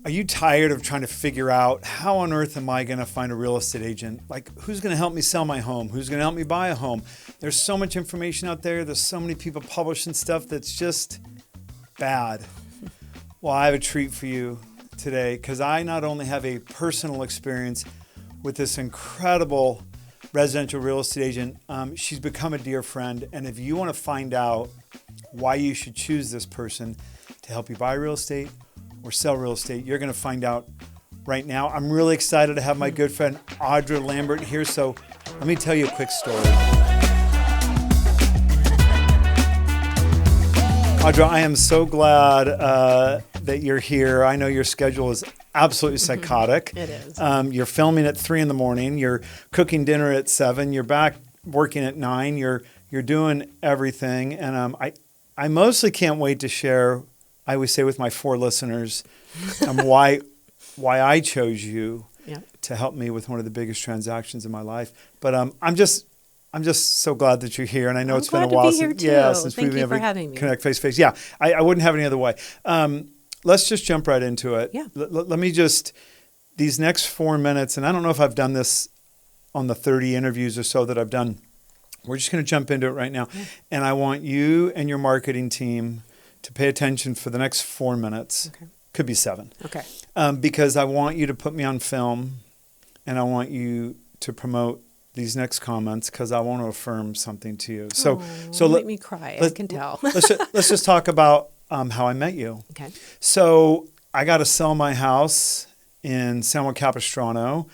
Are you tired of trying to figure out how on earth am I going to find a real estate agent? Like, who's going to help me sell my home? Who's going to help me buy a home? There's so much information out there. There's so many people publishing stuff that's just bad. Well, I have a treat for you today because I not only have a personal experience with this incredible residential real estate agent, she's become a dear friend. And if you want to find out why you should choose this person to help you buy real estate or sell real estate, you're going to find out right now. I'm really excited to have my good friend Audra Lambert here. So let me tell you a quick story. Audra, I am so glad that you're here. I know your schedule is absolutely psychotic. It is. You're filming at 3 a.m. You're cooking dinner at 7. You're back working at 9. You're doing everything. And I mostly can't wait to share, I always say with my 4 listeners, why I chose you to help me with one of the biggest transactions in my life. But I'm just so glad that you're here, and I know it's been a while since we've been able to connect face to face. Yeah, I wouldn't have any other way. Let's just jump right into it. Yeah. Let me just, these next 4 minutes, and I don't know if I've done this on the 30 interviews or so that I've done. We're just going to jump into it right now. Yeah. And I want you and your marketing team to pay attention for the next 4 minutes. Okay. Could be 7. Okay. Because I want you to put me on film, and I want you to promote these next comments because I want to affirm something to you. So make me cry. I can tell. let's just talk about how I met you. Okay. So I got to sell my house in San Juan Capistrano.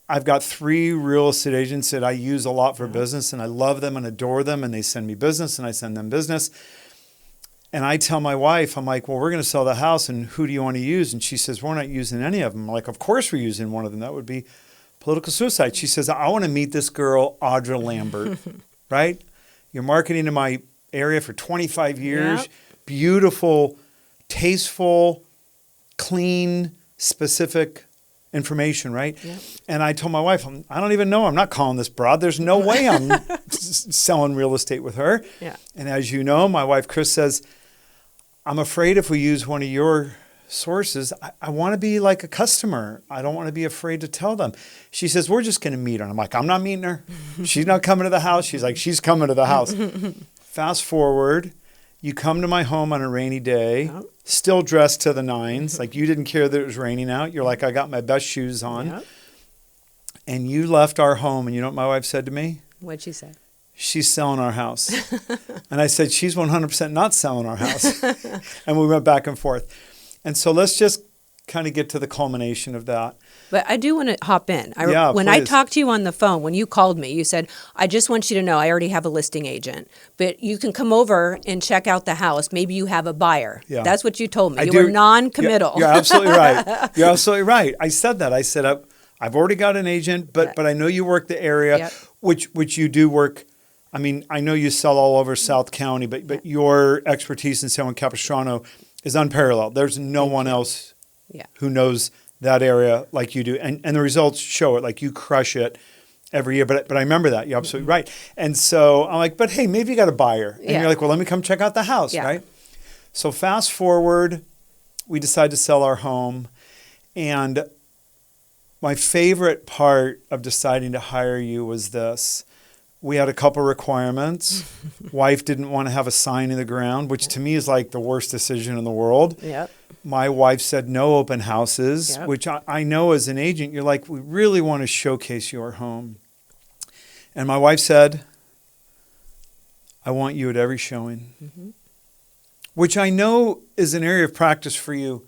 I've got 3 real estate agents that I use a lot for business, and I love them and adore them, and they send me business, and I send them business. And I tell my wife, I'm like, well, we're going to sell the house, and who do you want to use? And she says, we're not using any of them. I'm like, of course we're using one of them. That would be political suicide. She says, I want to meet this girl, Audra Lambert, right? You're marketing in my area for 25 years. Yep. Beautiful, tasteful, clean, specific information, right? Yep. And I told my wife, I don't even know. I'm not calling this broad. There's no way I'm selling real estate with her. Yeah. And as you know, my wife, Chris, says, I'm afraid if we use one of your sources, I want to be like a customer. I don't want to be afraid to tell them. She says, we're just going to meet her. And I'm like, I'm not meeting her. She's not coming to the house. She's like, she's coming to the house. Fast forward, you come to my home on a rainy day, still dressed to the nines. Like you didn't care that it was raining out. You're like, I got my best shoes on. Yep. And you left our home. And you know what my wife said to me? What'd she say? She's selling our house. And I said, she's 100% not selling our house. And we went back and forth. And so let's just kind of get to the culmination of that. But I do want to hop in. please. When I talked to you on the phone, when you called me, you said, I just want you to know I already have a listing agent, but you can come over and check out the house. Maybe you have a buyer. Yeah. That's what you told me. You were non-committal. You're absolutely right. You're absolutely right. I said that. I said, I've already got an agent, but I know you work the area, which you do work. I mean, I know you sell all over South County, but your expertise in San Juan Capistrano is unparalleled. There's no one else who knows that area like you do. And the results show it. Like you crush it every year. But I remember that. You're absolutely right. And so I'm like, but hey, maybe you got a buyer. And you're like, well, let me come check out the house, right? So fast forward, we decide to sell our home. And my favorite part of deciding to hire you was this. We had a couple requirements. Wife didn't want to have a sign in the ground, which to me is like the worst decision in the world. Yep. My wife said no open houses, which I know as an agent, you're like, we really want to showcase your home. And my wife said, I want you at every showing, which I know is an area of practice for you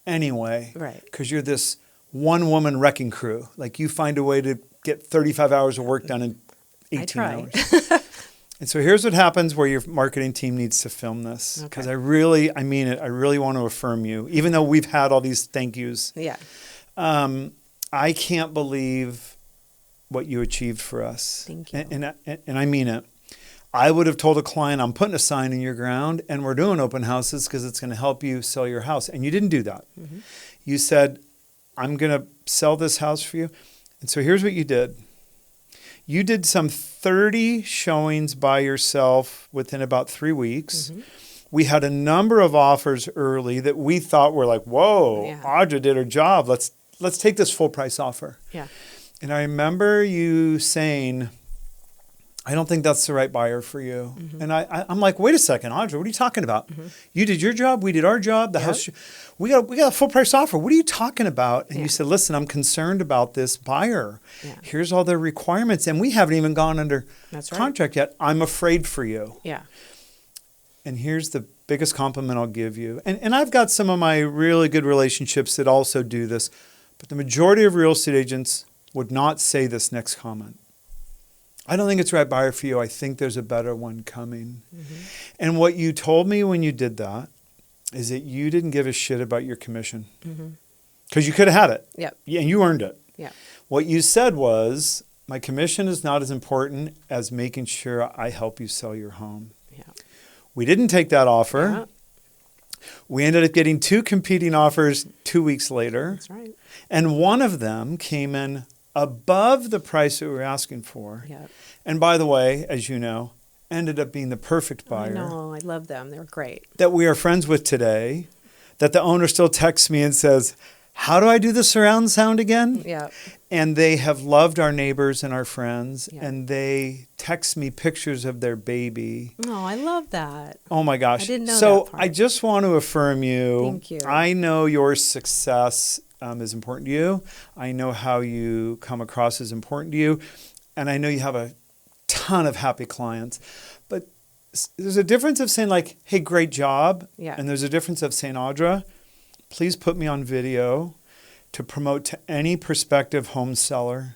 anyway, right? Because you're this one-woman wrecking crew. Like you find a way to get 35 hours of work done in 18 hours. And so here's what happens where your marketing team needs to film this. Because I mean it. I really want to affirm you, even though we've had all these thank yous. Yeah. I can't believe what you achieved for us. Thank you. And I mean it. I would have told a client, I'm putting a sign in your ground and we're doing open houses because it's going to help you sell your house. And you didn't do that. You said, I'm going to sell this house for you. And so here's what you did. You did some 30 showings by yourself within about 3 weeks. We had a number of offers early that we thought were like, whoa, Yeah. Audra did her job. Let's take this full price offer. Yeah. And I remember you saying, I don't think that's the right buyer for you. Mm-hmm. And I'm like, wait a second, Audra, what are you talking about? You did your job, we did our job. The house, we got a full price offer. What are you talking about? And you said, listen, I'm concerned about this buyer. Yeah. Here's all the requirements, and we haven't even gone under contract yet. I'm afraid for you. Yeah. And here's the biggest compliment I'll give you. And I've got some of my really good relationships that also do this, but the majority of real estate agents would not say this next comment. I don't think it's the right buyer for you. I think there's a better one coming. Mm-hmm. And what you told me when you did that is that you didn't give a shit about your commission. Because you could have had it. Yep. And you earned it. Yeah. What you said was, my commission is not as important as making sure I help you sell your home. Yeah. We didn't take that offer. Yeah. We ended up getting 2 competing offers 2 weeks later. That's right. And one of them came in above the price that we were asking for. Yeah. And by the way, as you know, ended up being the perfect buyer. I know. I love them. They're great. That we are friends with today, that the owner still texts me and says, how do I do the surround sound again? Yeah. And they have loved our neighbors and our friends, Yeah. and they text me pictures of their baby. Oh, I love that. Oh my gosh. I didn't know so that part. I just want to affirm you. Thank you. I know your success is important to you. I know how you come across is important to you. And I know you have a ton of happy clients. But there's a difference of saying like, hey, great job. Yeah. And there's a difference of saying, Audra, please put me on video to promote to any prospective home seller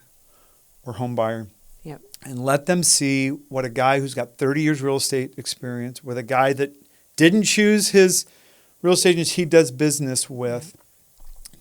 or home buyer. Yep. And let them see what a guy who's got 30 years real estate experience, with a guy that didn't choose his real estate agents he does business with,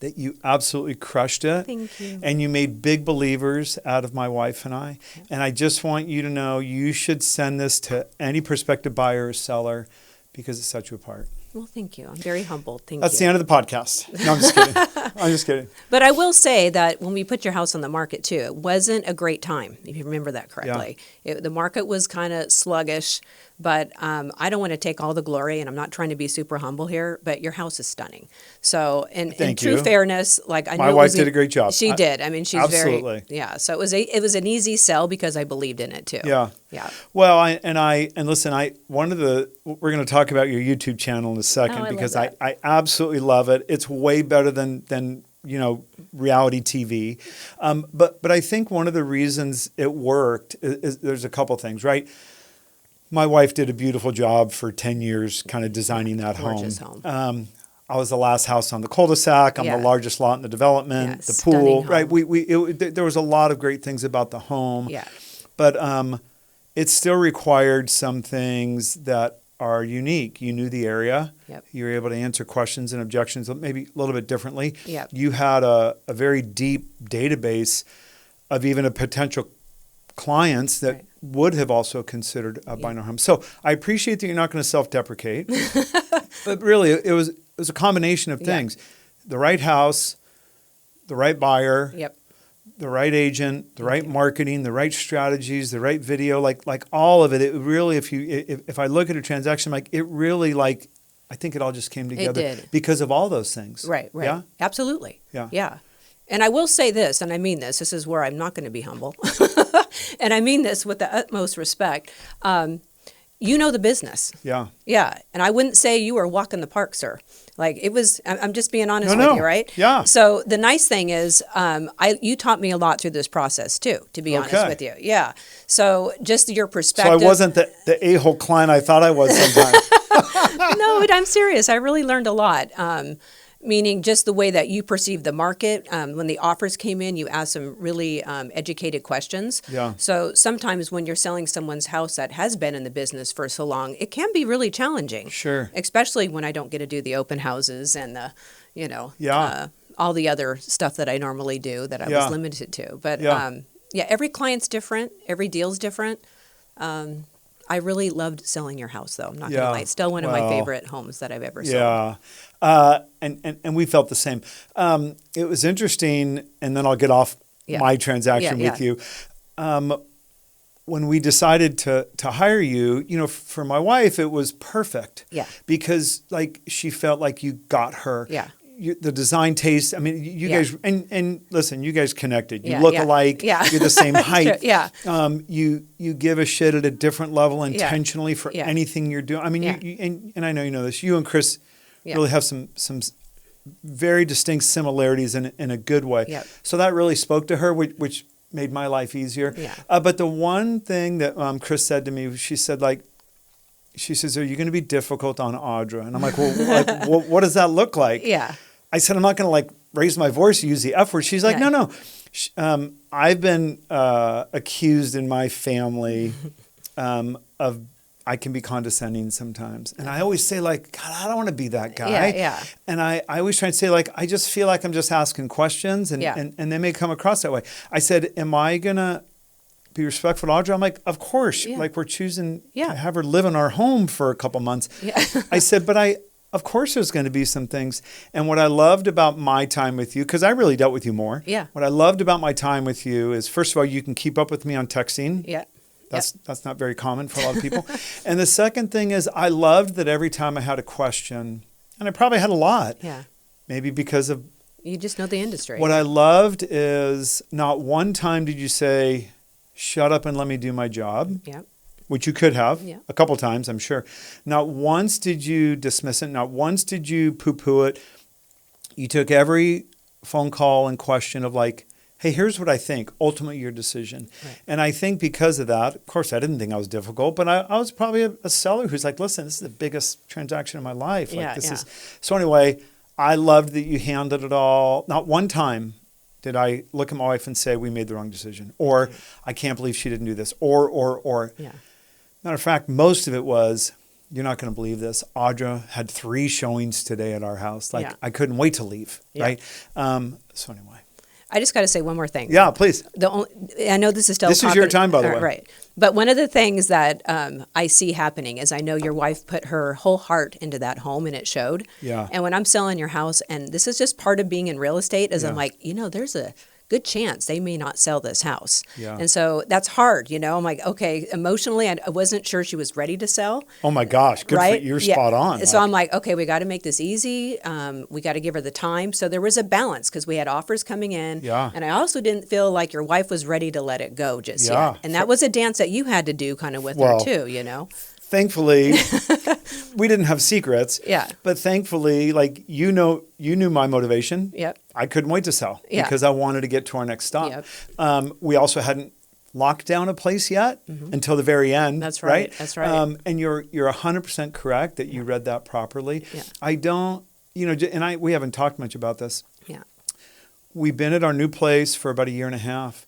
that you absolutely crushed it. Thank you. And you made big believers out of my wife and I. Yep. And I just want you to know you should send this to any prospective buyer or seller because it sets you apart. Well, thank you. I'm very humbled. Thank you. That's the end of the podcast. No, I'm just kidding. I'm just kidding. But I will say that when we put your house on the market too, it wasn't a great time, if you remember that correctly. The market was kind of sluggish, but I don't want to take all the glory, and I'm not trying to be super humble here, but your house is stunning. So in true fairness, like I know my wife did a great job. She did. I mean, she's absolutely. So it was an easy sell because I believed in it too. Yeah. Yeah. Well, listen, we're going to talk about your YouTube channel in a second because I absolutely love it. It's way better than reality TV. But I think one of the reasons it worked is there's a couple things, right? My wife did a beautiful job for 10 years kind of designing that Gorgeous home. I was the last house on the cul-de-sac. I'm the largest lot in the development, the pool, right? There was a lot of great things about the home. Yeah. But it still required some things that are unique. You knew the area. Yep. You were able to answer questions and objections maybe a little bit differently. Yep. You had a very deep database of even a potential clients that would have also considered buying a home. So I appreciate that you're not going to self-deprecate, but really it was a combination of things. The right house, the right buyer, the right agent, the right marketing, the right strategies, the right video, like all of it. It really, if I look at a transaction, like it really, like I think it all just came together because of all those things. Right. Yeah, absolutely. Yeah. Yeah. And I will say this, and I mean this. This is where I'm not going to be humble, and I mean this with the utmost respect. You know the business. Yeah. Yeah. And I wouldn't say you were walking the park, sir. Like it was, I'm just being honest with you, right? Yeah. So the nice thing is, you taught me a lot through this process too, to be honest with you. Yeah. So just your perspective. So I wasn't the a-hole client I thought I was sometimes. No, but I'm serious. I really learned a lot. Meaning just the way that you perceive the market. When the offers came in, you asked some really educated questions. Yeah. So sometimes when you're selling someone's house that has been in the business for so long, it can be really challenging. Sure. Especially when I don't get to do the open houses and the, all the other stuff that I normally do that I was limited to. But every client's different. Every deal's different. I really loved selling your house, though. I'm not going to lie. It's still one of my favorite homes that I've ever sold. Yeah. And we felt the same. It was interesting, and then I'll get off my transaction with you. when we decided to hire you, for my wife, it was perfect. Yeah. Because like she felt like you got her. Yeah. The design taste. I mean, you guys and listen, you guys connected. You Yeah, look yeah. alike. Yeah. You're the same height. Yeah. You give a shit at a different level intentionally for Yeah. anything you're doing. I mean, Yeah. and I know you know this. You and Chris Yeah. really have some very distinct similarities in a good way. Yeah. So that really spoke to her, which made my life easier. Yeah. But the one thing that Chris said to me, she said, she says, "Are you going to be difficult on Audra?" And I'm like, well, what does that look like? Yeah. I said, I'm not going to raise my voice, use the F word. She's like, Yeah. no. I've been accused in my family of I can be condescending sometimes. And I always say God, I don't want to be that guy. Yeah, yeah. And I always try and say I just feel like I'm just asking questions and they may come across that way. I said, am I going to be respectful to Audra? I'm like, of course. Yeah. We're choosing Yeah. to have her live in our home for a couple months. Yeah. I said, but of course there's going to be some things. And what I loved about my time with you, because I really dealt with you more. Yeah. What I loved about my time with you is, first of all, you can keep up with me on texting. Yeah. That's not very common for a lot of people. And the second thing is I loved that every time I had a question, and I probably had a lot, Yeah. maybe because of You just know the industry. what I loved is not one time did you say, shut up and let me do my job. Yeah. Which you could have Yeah. a couple times, I'm sure. Not once did you dismiss it. Not once did you poo-poo it. You took every phone call and question of hey, here's what I think. Ultimately, your decision. Right. And I think because of that, of course, I didn't think I was difficult, but I was probably a seller who's listen, this is the biggest transaction of my life. So anyway, I loved that you handled it all. Not one time did I look at my wife and say, we made the wrong decision, or I can't believe she didn't do this, or. Yeah. Matter of fact, most of it was, you're not going to believe this, Audra had 3 showings today at our house. I couldn't wait to leave, right? So anyway. I just got to say one more thing. Yeah, please. I know this is still This is your time, by the way. Right. But one of the things that I see happening is I know your wife put her whole heart into that home and it showed. Yeah. And when I'm selling your house, and this is just part of being in real estate, is I'm Yeah. there's a good chance they may not sell this house. Yeah. And so that's hard, I'm like, okay, emotionally, I wasn't sure she was ready to sell. Oh my gosh, good Right? for you. You're spot on. So I'm like, okay, we got to make this easy. We got to give her the time. So there was a balance because we had offers coming in. Yeah. And I also didn't feel like your wife was ready to let it go just Yeah. yet. And that was a dance that you had to do kind of with Well, her too, Thankfully, we didn't have secrets. Yeah. But thankfully, you knew my motivation. Yep. I couldn't wait to sell Yeah. because I wanted to get to our next stop. Yep. We also hadn't locked down a place yet until the very end. That's right. That's right. And you're 100% correct that you read that properly. Yeah. I don't, we haven't talked much about this. Yeah. We've been at our new place for about a year and a half.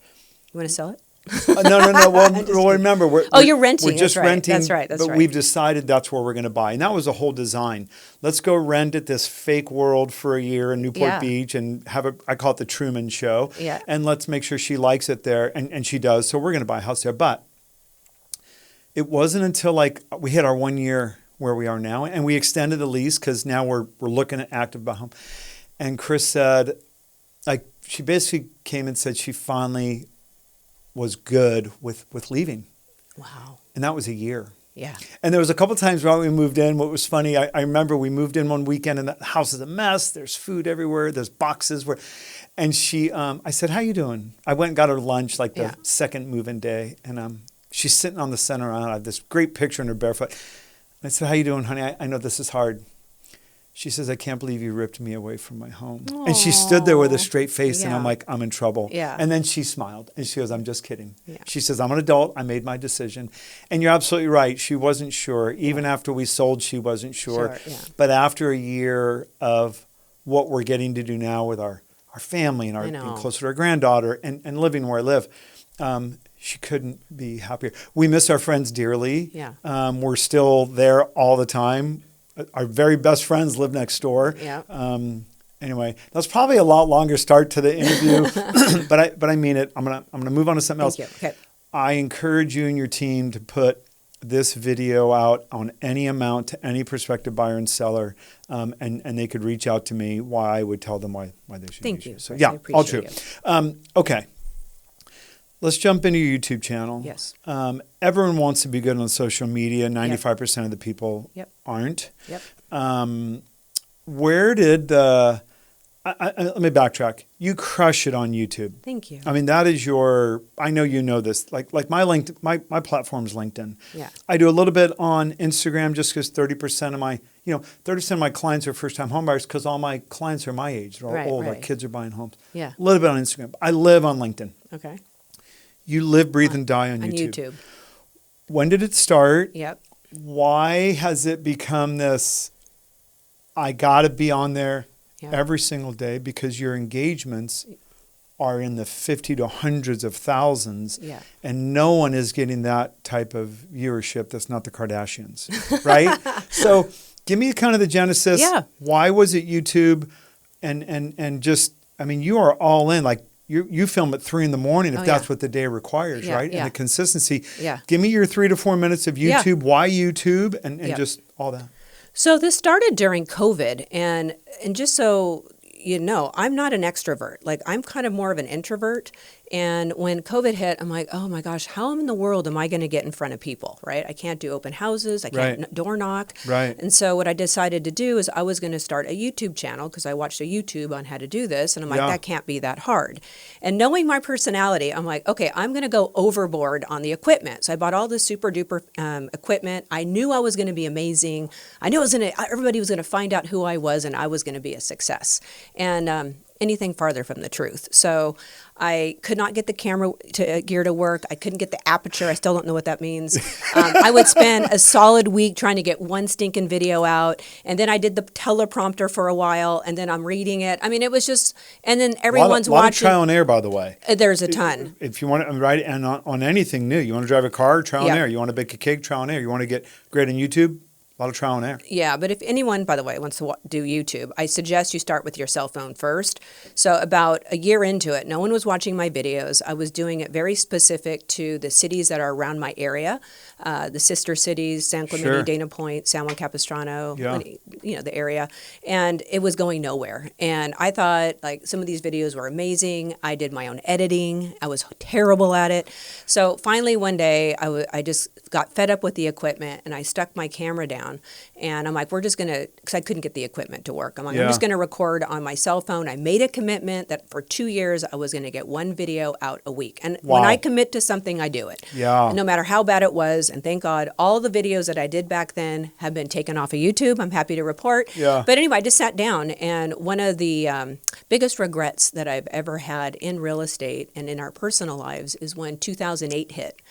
You want to sell it? No. Well, remember, you're renting. We're just That's right. renting. That's right. But we've decided that's where we're going to buy, and that was a whole design. Let's go rent at this fake world for a year in Newport Beach and have I call it the Truman Show. Yeah. And let's make sure she likes it there, and she does. So we're going to buy a house there. But it wasn't until we hit our 1 year where we are now, and we extended the lease because now we're looking at active buy home. And Chris said, she basically came and said she finally was good with leaving. Wow. And that was a year. Yeah. And there was a couple of times while we moved in, what was funny, I remember we moved in one weekend and the house is a mess. There's food everywhere. There's boxes. And she, I said, how you doing? I went and got her lunch the second move-in day. And she's sitting on the center aisle. I have this great picture in her barefoot. I said, how you doing, honey? I know this is hard. She says, I can't believe you ripped me away from my home. Aww. And she stood there with a straight face, and I'm like, I'm in trouble. Yeah. And then she smiled, and she goes, I'm just kidding. Yeah. She says, I'm an adult. I made my decision. And you're absolutely right. She wasn't sure. Even after we sold, she wasn't sure. But after a year of what we're getting to do now with our family and being closer to our granddaughter and living where I live, she couldn't be happier. We miss our friends dearly. Yeah. We're still there all the time. Our very best friends live next door. Yeah. Anyway, that's probably a lot longer start to the interview, but I mean it. I'm gonna move on to something else. Thank you. Okay. I encourage you and your team to put this video out on any amount to any prospective buyer and seller, and they could reach out to me. Why I would tell them why they should. Thank use you. So I yeah, all appreciate true. Okay. Let's jump into your YouTube channel. Yes. Everyone wants to be good on social media. 95% of the people aren't. Yep. Where did the... let me backtrack. You crush it on YouTube. Thank you. I mean, that is your... I know you know this. Like my platform is LinkedIn. Yeah. I do a little bit on Instagram just because 30% of my... 30% of my clients are first-time homebuyers because all my clients are my age. They're all old. Our kids are buying homes. Yeah. A little bit on Instagram. I live on LinkedIn. Okay. You live, breathe, and die on YouTube. When did it start? Yep. Why has it become this, I got to be on there every single day, because your engagements are in the 50 to hundreds of thousands, and no one is getting that type of viewership that's not the Kardashians, right? So give me kind of the genesis. Yeah. Why was it YouTube? And just, I mean, you are all in. Like, you film at 3 a.m. if that's what the day requires, right? And the consistency. Yeah. Give me your 3 to 4 minutes of YouTube. Why YouTube? And just all that. So this started during COVID, and just so you know, I'm not an extrovert. Like, I'm kind of more of an introvert. And when COVID hit, I'm like, oh my gosh, how in the world am I going to get in front of people, right? I can't do open houses. I can't door knock. Right. And so what I decided to do is I was going to start a YouTube channel, because I watched a YouTube on how to do this. And I'm like, that can't be that hard. And knowing my personality, I'm like, okay, I'm going to go overboard on the equipment. So I bought all this super duper equipment. I knew I was going to be amazing. I knew everybody was going to find out who I was, and I was going to be a success. And anything farther from the truth. So I could not get the camera gear to work. I couldn't get the aperture. I still don't know what that means. I would spend a solid week trying to get one stinking video out. And then I did the teleprompter for a while, and then I'm reading it. I mean, it was just, and then everyone's watching. A lot of trial and error, by the way. There's a ton. If you want to write and on anything new, you want to drive a car, trial and error. You want to bake a cake, trial and error. You want to get great on YouTube, a lot of trial and error. Yeah, but if anyone, by the way, wants to do YouTube, I suggest you start with your cell phone first. So about a year into it, no one was watching my videos. I was doing it very specific to the cities that are around my area, the sister cities, San Clemente, Dana Point, San Juan Capistrano, the area. And it was going nowhere. And I thought, like, some of these videos were amazing. I did my own editing. I was terrible at it. So finally one day, I just got fed up with the equipment, and I stuck my camera down. And I'm like, we're just going to, because I couldn't get the equipment to work. I'm like, I'm just going to record on my cell phone. I made a commitment that for 2 years, I was going to get one video out a week. And when I commit to something, I do it. Yeah. No matter how bad it was. And thank God, all the videos that I did back then have been taken off of YouTube. I'm happy to report. Yeah. But anyway, I just sat down. And one of the biggest regrets that I've ever had in real estate and in our personal lives is when 2008 hit.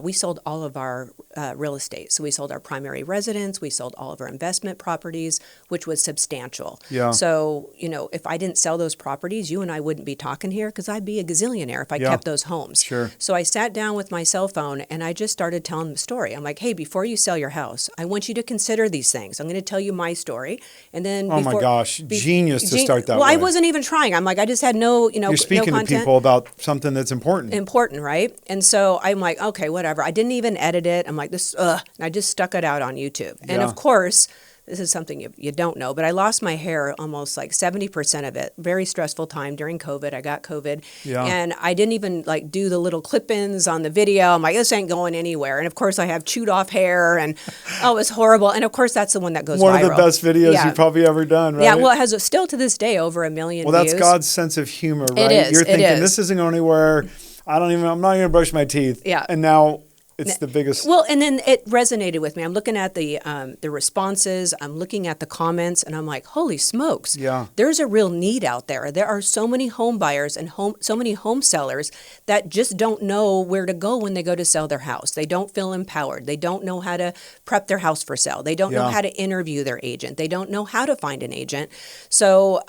We sold all of our real estate. So we sold our primary residence. We sold all of our investment properties, which was substantial. Yeah. So, if I didn't sell those properties, you and I wouldn't be talking here, because I'd be a gazillionaire if I kept those homes. Sure. So I sat down with my cell phone, and I just started telling the story. I'm like, hey, before you sell your house, I want you to consider these things. I'm going to tell you my story. And then my gosh, genius to start that way. Well, I wasn't even trying. I'm like, I just had no, You're speaking no to people about something that's important. Important, right? And so I'm like, okay, whatever. I didn't even edit it. I'm like, and I just stuck it out on YouTube. And of course, this is something you don't know, but I lost my hair, almost like 70% of it. Very stressful time during COVID. I got COVID. Yeah. And I didn't even do the little clip-ins on the video. I'm like, this ain't going anywhere. And of course, I have chewed off hair, and it was horrible. And of course, that's the one that goes viral. One of the best videos you've probably ever done, right? Yeah, well, it has still to this day over 1 million views. Well, that's God's sense of humor, right? It is. You're thinking, this isn't going anywhere. I'm not going to brush my teeth. Yeah. And now it's the biggest. Well, and then it resonated with me. I'm looking at the responses. I'm looking at the comments, and I'm like, holy smokes. Yeah. There's a real need out there. There are so many home buyers and so many home sellers that just don't know where to go when they go to sell their house. They don't feel empowered. They don't know how to prep their house for sale. They don't know how to interview their agent. They don't know how to find an agent. So,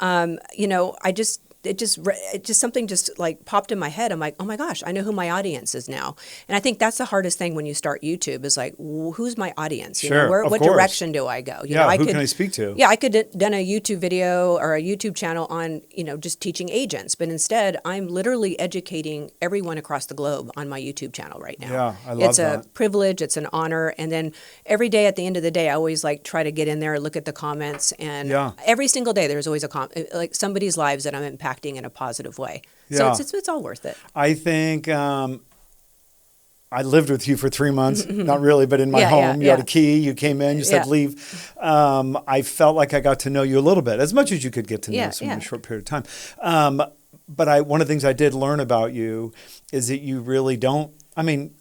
it just something just like popped in my head. I'm like, oh my gosh, I know who my audience is now. And I think that's the hardest thing when you start YouTube is like, who's my audience? What direction do I go? Who can I speak to? Yeah, I could have done a YouTube video or a YouTube channel on, just teaching agents. But instead, I'm literally educating everyone across the globe on my YouTube channel right now. Yeah, I love that. It's a privilege. It's an honor. And then every day at the end of the day, I always try to get in there, look at the comments. And every single day, there's always somebody's lives that I'm impacting impacting in a positive way. So it's all worth it. I think I lived with you for 3 months, not really, but in my home. You had a key, you came in, you said leave. I felt like I got to know you a little bit, as much as you could get to know someone in a short period of time. But one of the things I did learn about you is that you really don't, I mean,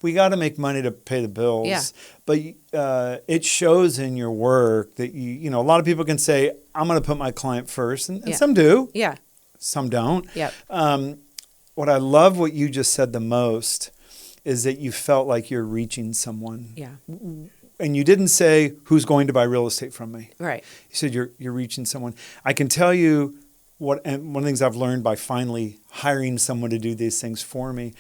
we got to make money to pay the bills, but it shows in your work that a lot of people can say, I'm going to put my client first, and some do. Yeah. Some don't. Yeah. What I love what you just said the most is that you felt like you're reaching someone. Yeah. And you didn't say, who's going to buy real estate from me? Right. You said you're reaching someone. I can tell you and one of the things I've learned by finally hiring someone to do these things for me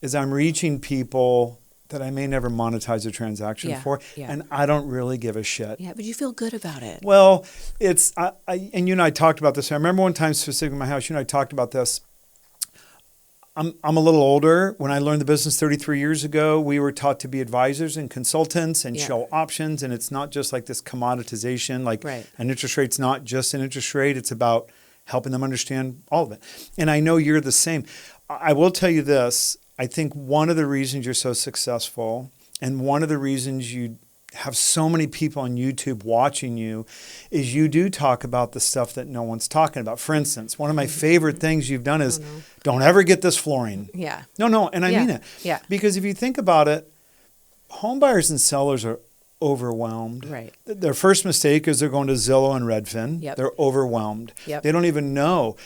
is I'm reaching people that I may never monetize a transaction for, and I don't really give a shit. Yeah, but you feel good about it. Well, and you and I talked about this. I remember one time specifically in my house, you and I talked about this. I'm a little older. When I learned the business 33 years ago, we were taught to be advisors and consultants and show options, and it's not just like this commoditization, like an interest rate's not just an interest rate. It's about helping them understand all of it. And I know you're the same. I will tell you this. I think one of the reasons you're so successful and one of the reasons you have so many people on YouTube watching you is you do talk about the stuff that no one's talking about. For instance, one of my favorite things you've done is don't ever get this flooring. Yeah. No, and I mean it. Yeah. Because if you think about it, home buyers and sellers are overwhelmed. Right. Their first mistake is they're going to Zillow and Redfin. Yep. They're overwhelmed. Yep. They don't even know.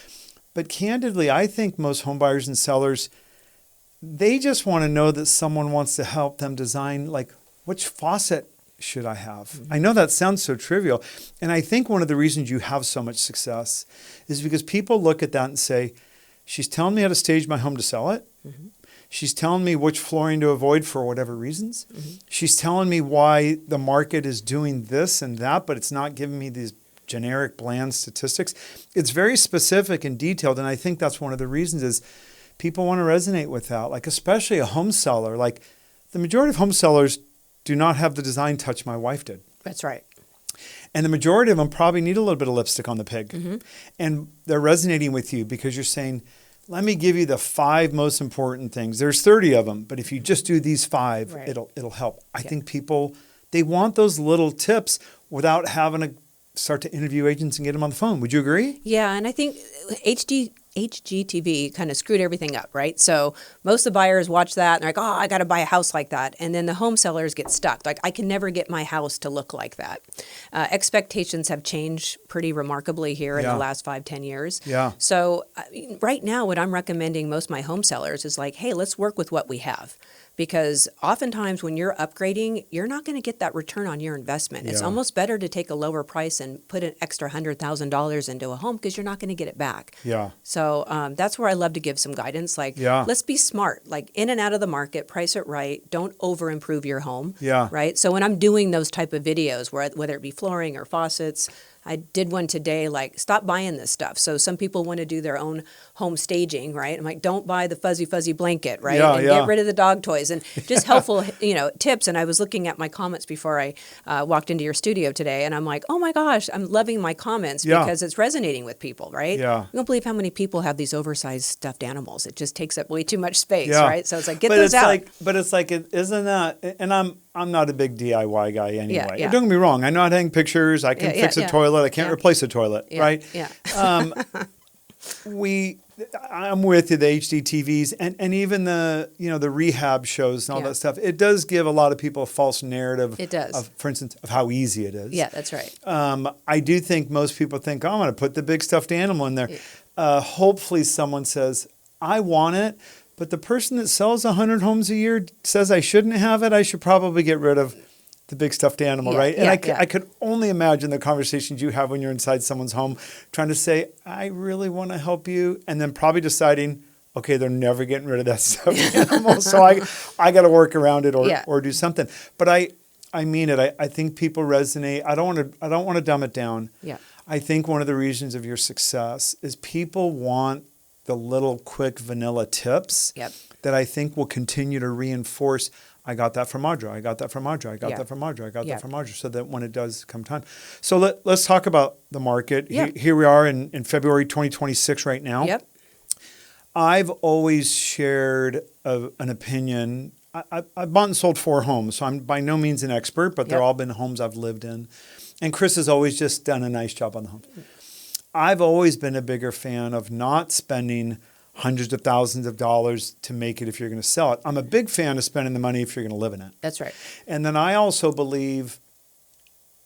But candidly, I think most home buyers and sellers, they just want to know that someone wants to help them design, like, which faucet should I have? Mm-hmm. I know that sounds so trivial. And I think one of the reasons you have so much success is because people look at that and say, she's telling me how to stage my home to sell it. Mm-hmm. She's telling me which flooring to avoid for whatever reasons. Mm-hmm. She's telling me why the market is doing this and that, but it's not giving me these generic, bland statistics. It's very specific and detailed. And I think that's one of the reasons is people want to resonate with that, like especially a home seller. Like the majority of home sellers do not have the design touch my wife did. That's right. And the majority of them probably need a little bit of lipstick on the pig. Mm-hmm. And they're resonating with you because you're saying, let me give you the 5 most important things. There's 30 of them, but if you just do these 5, it'll help. I think people, they want those little tips without having to start to interview agents and get them on the phone. Would you agree? Yeah, and I think HGTV kind of screwed everything up, right? So most of the buyers watch that and they're like, oh, I got to buy a house like that. And then the home sellers get stuck. Like, I can never get my house to look like that. Expectations have changed pretty remarkably here in the last 5-10 years. Yeah. So right now, what I'm recommending most of my home sellers is like, hey, let's work with what we have. Because oftentimes when you're upgrading, you're not going to get that return on your investment. Yeah. It's almost better to take a lower price and put an extra $100,000 into a home because you're not going to get it back. Yeah. So that's where I love to give some guidance. Like, let's be smart. Like in and out of the market, price it right. Don't over improve your home. Yeah. Right. So when I'm doing those type of videos, whether it be flooring or faucets, I did one today, like, stop buying this stuff. So some people want to do their own home staging, right? I'm like, don't buy the fuzzy blanket, right? And get rid of the dog toys and just helpful, tips. And I was looking at my comments before I walked into your studio today, and I'm like, oh my gosh, I'm loving my comments because it's resonating with people, right? Yeah. You don't believe how many people have these oversized stuffed animals. It just takes up way too much space, right? So it's like, get those out. But it's like, isn't that, and I'm not a big DIY guy anyway. Yeah. Don't get me wrong. I know how to hang pictures. I can fix a toilet. I can't replace a toilet, right? Yeah. I'm with you, the HD TVs and even the the rehab shows and all that stuff. It does give a lot of people a false narrative. It does. For instance, of how easy it is. Yeah, that's right. I do think most people think, oh, I'm going to put the big stuffed animal in there. Yeah. Hopefully someone says, I want it. But the person that sells 100 homes a year says I shouldn't have it. I should probably get rid of the big stuffed animal, right? And I could only imagine the conversations you have when you're inside someone's home trying to say, I really want to help you. And then probably deciding, okay, they're never getting rid of that stuffed animal. So I got to work around it or do something. But I mean it. I think people resonate. I don't want to dumb it down. Yeah. I think one of the reasons of your success is people want the little quick vanilla tips that I think will continue to reinforce. I got that from Audra. I got that from Audra. I got that from Audra. I got that from Audra. So that when it does come time. So let's talk about the market. Yep. Here we are in February 2026 right now. Yep. I've always shared an opinion. I've bought and sold 4 homes, so I'm by no means an expert, but they're all been homes I've lived in. And Chris has always just done a nice job on the home. I've always been a bigger fan of not spending hundreds of thousands of dollars to make it if you're going to sell it. I'm a big fan of spending the money if you're going to live in it. That's right. And then I also believe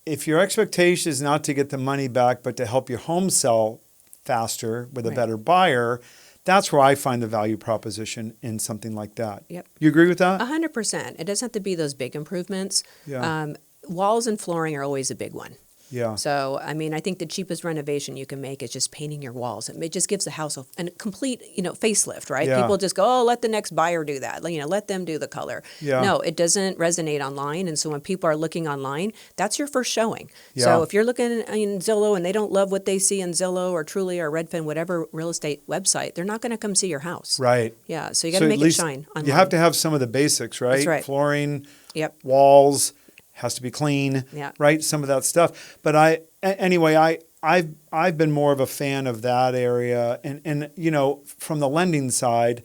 if your expectation is not to get the money back, but to help your home sell faster with a better buyer, that's where I find the value proposition in something like that. Yep. You agree with that? 100%. It doesn't have to be those big improvements. Yeah. Walls and flooring are always a big one. Yeah. So, I mean, I think the cheapest renovation you can make is just painting your walls. It just gives the house a complete, facelift, right? Yeah. People just go, oh, let the next buyer do that. Let them do the color. Yeah. No, it doesn't resonate online. And so when people are looking online, that's your first showing. Yeah. So if you're looking in Zillow and they don't love what they see in Zillow or Trulia or Redfin, whatever real estate website, they're not going to come see your house. Right. Yeah. So you got to make it shine online. You have to have some of the basics, right? That's right. Flooring, Yep. walls, has to be clean, Yeah. right? Some of that stuff. But I've been more of a fan of that area. And from the lending side,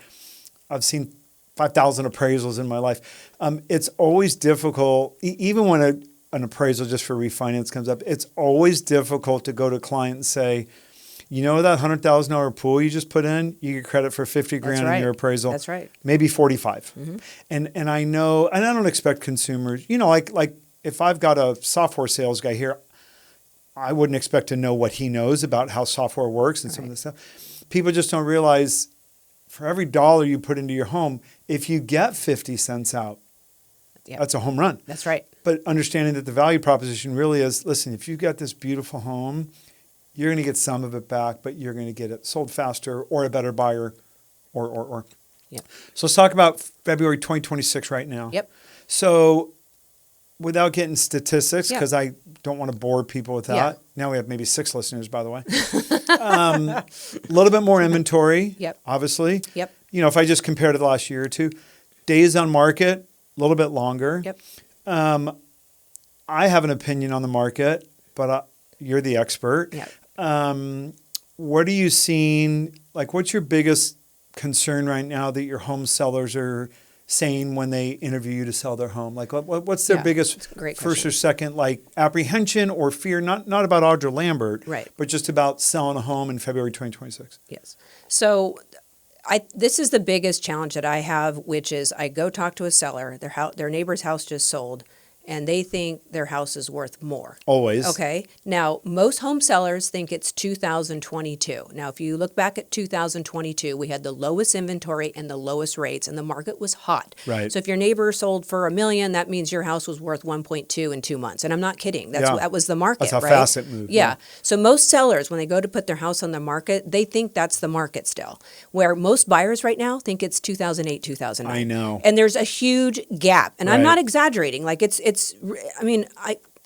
I've seen 5,000 appraisals in my life. It's always difficult, even when an appraisal just for refinance comes up, it's always difficult to go to a client and say, that $100,000 pool you just put in, you get credit for $50,000 in your appraisal. That's right. Maybe 45. Mm-hmm. And I know, and I don't expect consumers, like if I've got a software sales guy here, I wouldn't expect to know what he knows about how software works and some of this stuff. People just don't realize for every dollar you put into your home, if you get 50 cents out, that's a home run. That's right. But understanding that the value proposition really is, listen, if you've got this beautiful home, you're going to get some of it back, but you're going to get it sold faster or a better buyer or. Yep. So let's talk about February 2026 right now. Yep. So without getting statistics, because Yeah. I don't want to bore people with that. Yeah. Now we have maybe 6 listeners, by the way. A little bit more inventory, Yep. obviously. Yep. If I just compare to the last year or two, days on market, a little bit longer. Yep. I have an opinion on the market, but you're the expert. Yep. What are you seeing? Like, what's your biggest concern right now that your home sellers are saying when they interview you to sell their home? Like, what's their biggest first or second, like, apprehension or fear? Not about Audra Lambert, right, but just about selling a home in February 2026. Yes. So this is the biggest challenge that I have, which is I go talk to a seller, their neighbor's house just sold, and they think their house is worth more. Always. Okay. Now, most home sellers think it's 2022. Now, if you look back at 2022, we had the lowest inventory and the lowest rates, and the market was hot. Right. So if your neighbor sold for $1 million, that means your house was worth 1.2 in 2 months. And I'm not kidding. That was the market. That's how right? fast it moved. Yeah. So most sellers, when they go to put their house on the market, they think that's the market still. Where most buyers right now think it's 2008, 2009. I know. And there's a huge gap. And I'm Right. not exaggerating. Like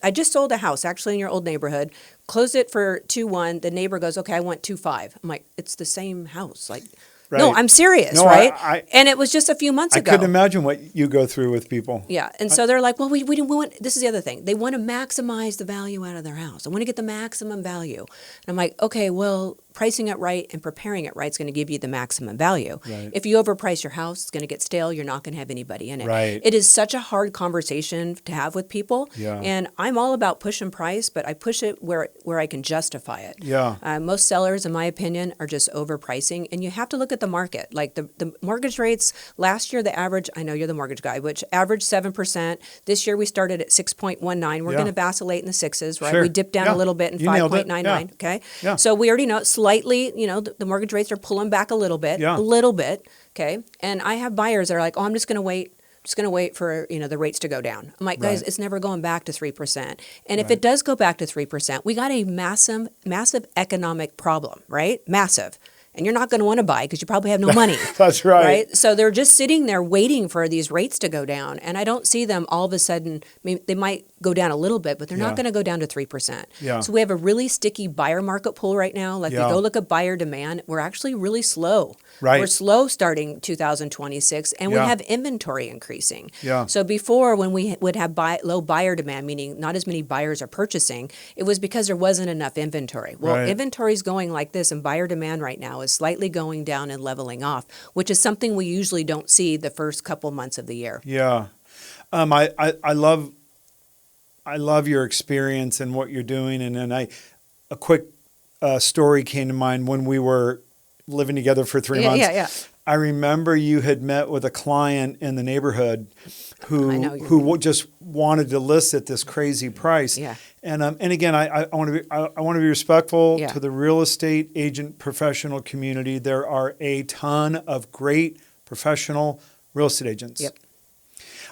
I just sold a house actually in your old neighborhood, closed it for 2.1. The neighbor goes, okay, I want 2.5. I'm like, it's the same house. Like, Right. no, I'm serious, No, right? And it was just a few months ago. I couldn't imagine what you go through with people. Yeah. And so they're like, well, we want, this is the other thing. They want to maximize the value out of their house. I want to get the maximum value. And I'm like, okay, well, pricing it right and preparing it right is going to give you the maximum value. Right. If you overprice your house, it's going to get stale. You're not going to have anybody in it. Right. It is such a hard conversation to have with people. Yeah. And I'm all about push and price, but I push it where I can justify it. Yeah. Most sellers, in my opinion, are just overpricing. And you have to look at the market. Like the mortgage rates, last year, the average, I know you're the mortgage guy, which averaged 7%. This year, we started at 6.19. We're going to vacillate in the sixes, right? Sure. We dipped down a little bit in 5.99, okay? Yeah. So we already know slightly, the mortgage rates are pulling back a little bit, okay? And I have buyers that are like, oh, I'm just going to wait. Just going to wait for, the rates to go down. I'm like, guys, it's never going back to 3%. And if it does go back to 3%, we got a massive economic problem, right? Massive. and you're not going to want to buy because you probably have no money. That's right. Right? So they're just sitting there waiting for these rates to go down. And I don't see them all of a sudden, they might go down a little bit, but they're not going to go down to 3%. Yeah. So we have a really sticky buyer market pool right now. Like, you go look at buyer demand, we're actually really slow. Right. We're slow starting 2026, and we have inventory increasing. Yeah. So before, when we would have low buyer demand, meaning not as many buyers are purchasing, it was because there wasn't enough inventory. Well, inventory is going like this, and buyer demand right now is slightly going down and leveling off, which is something we usually don't see the first couple months of the year. Yeah. I love your experience and what you're doing. And then a quick story came to mind when we were living together for 3 months. Yeah. I remember you had met with a client in the neighborhood who just wanted to list at this crazy price. Yeah. And again, I want to be respectful to the real estate agent professional community. There are a ton of great professional real estate agents. Yep.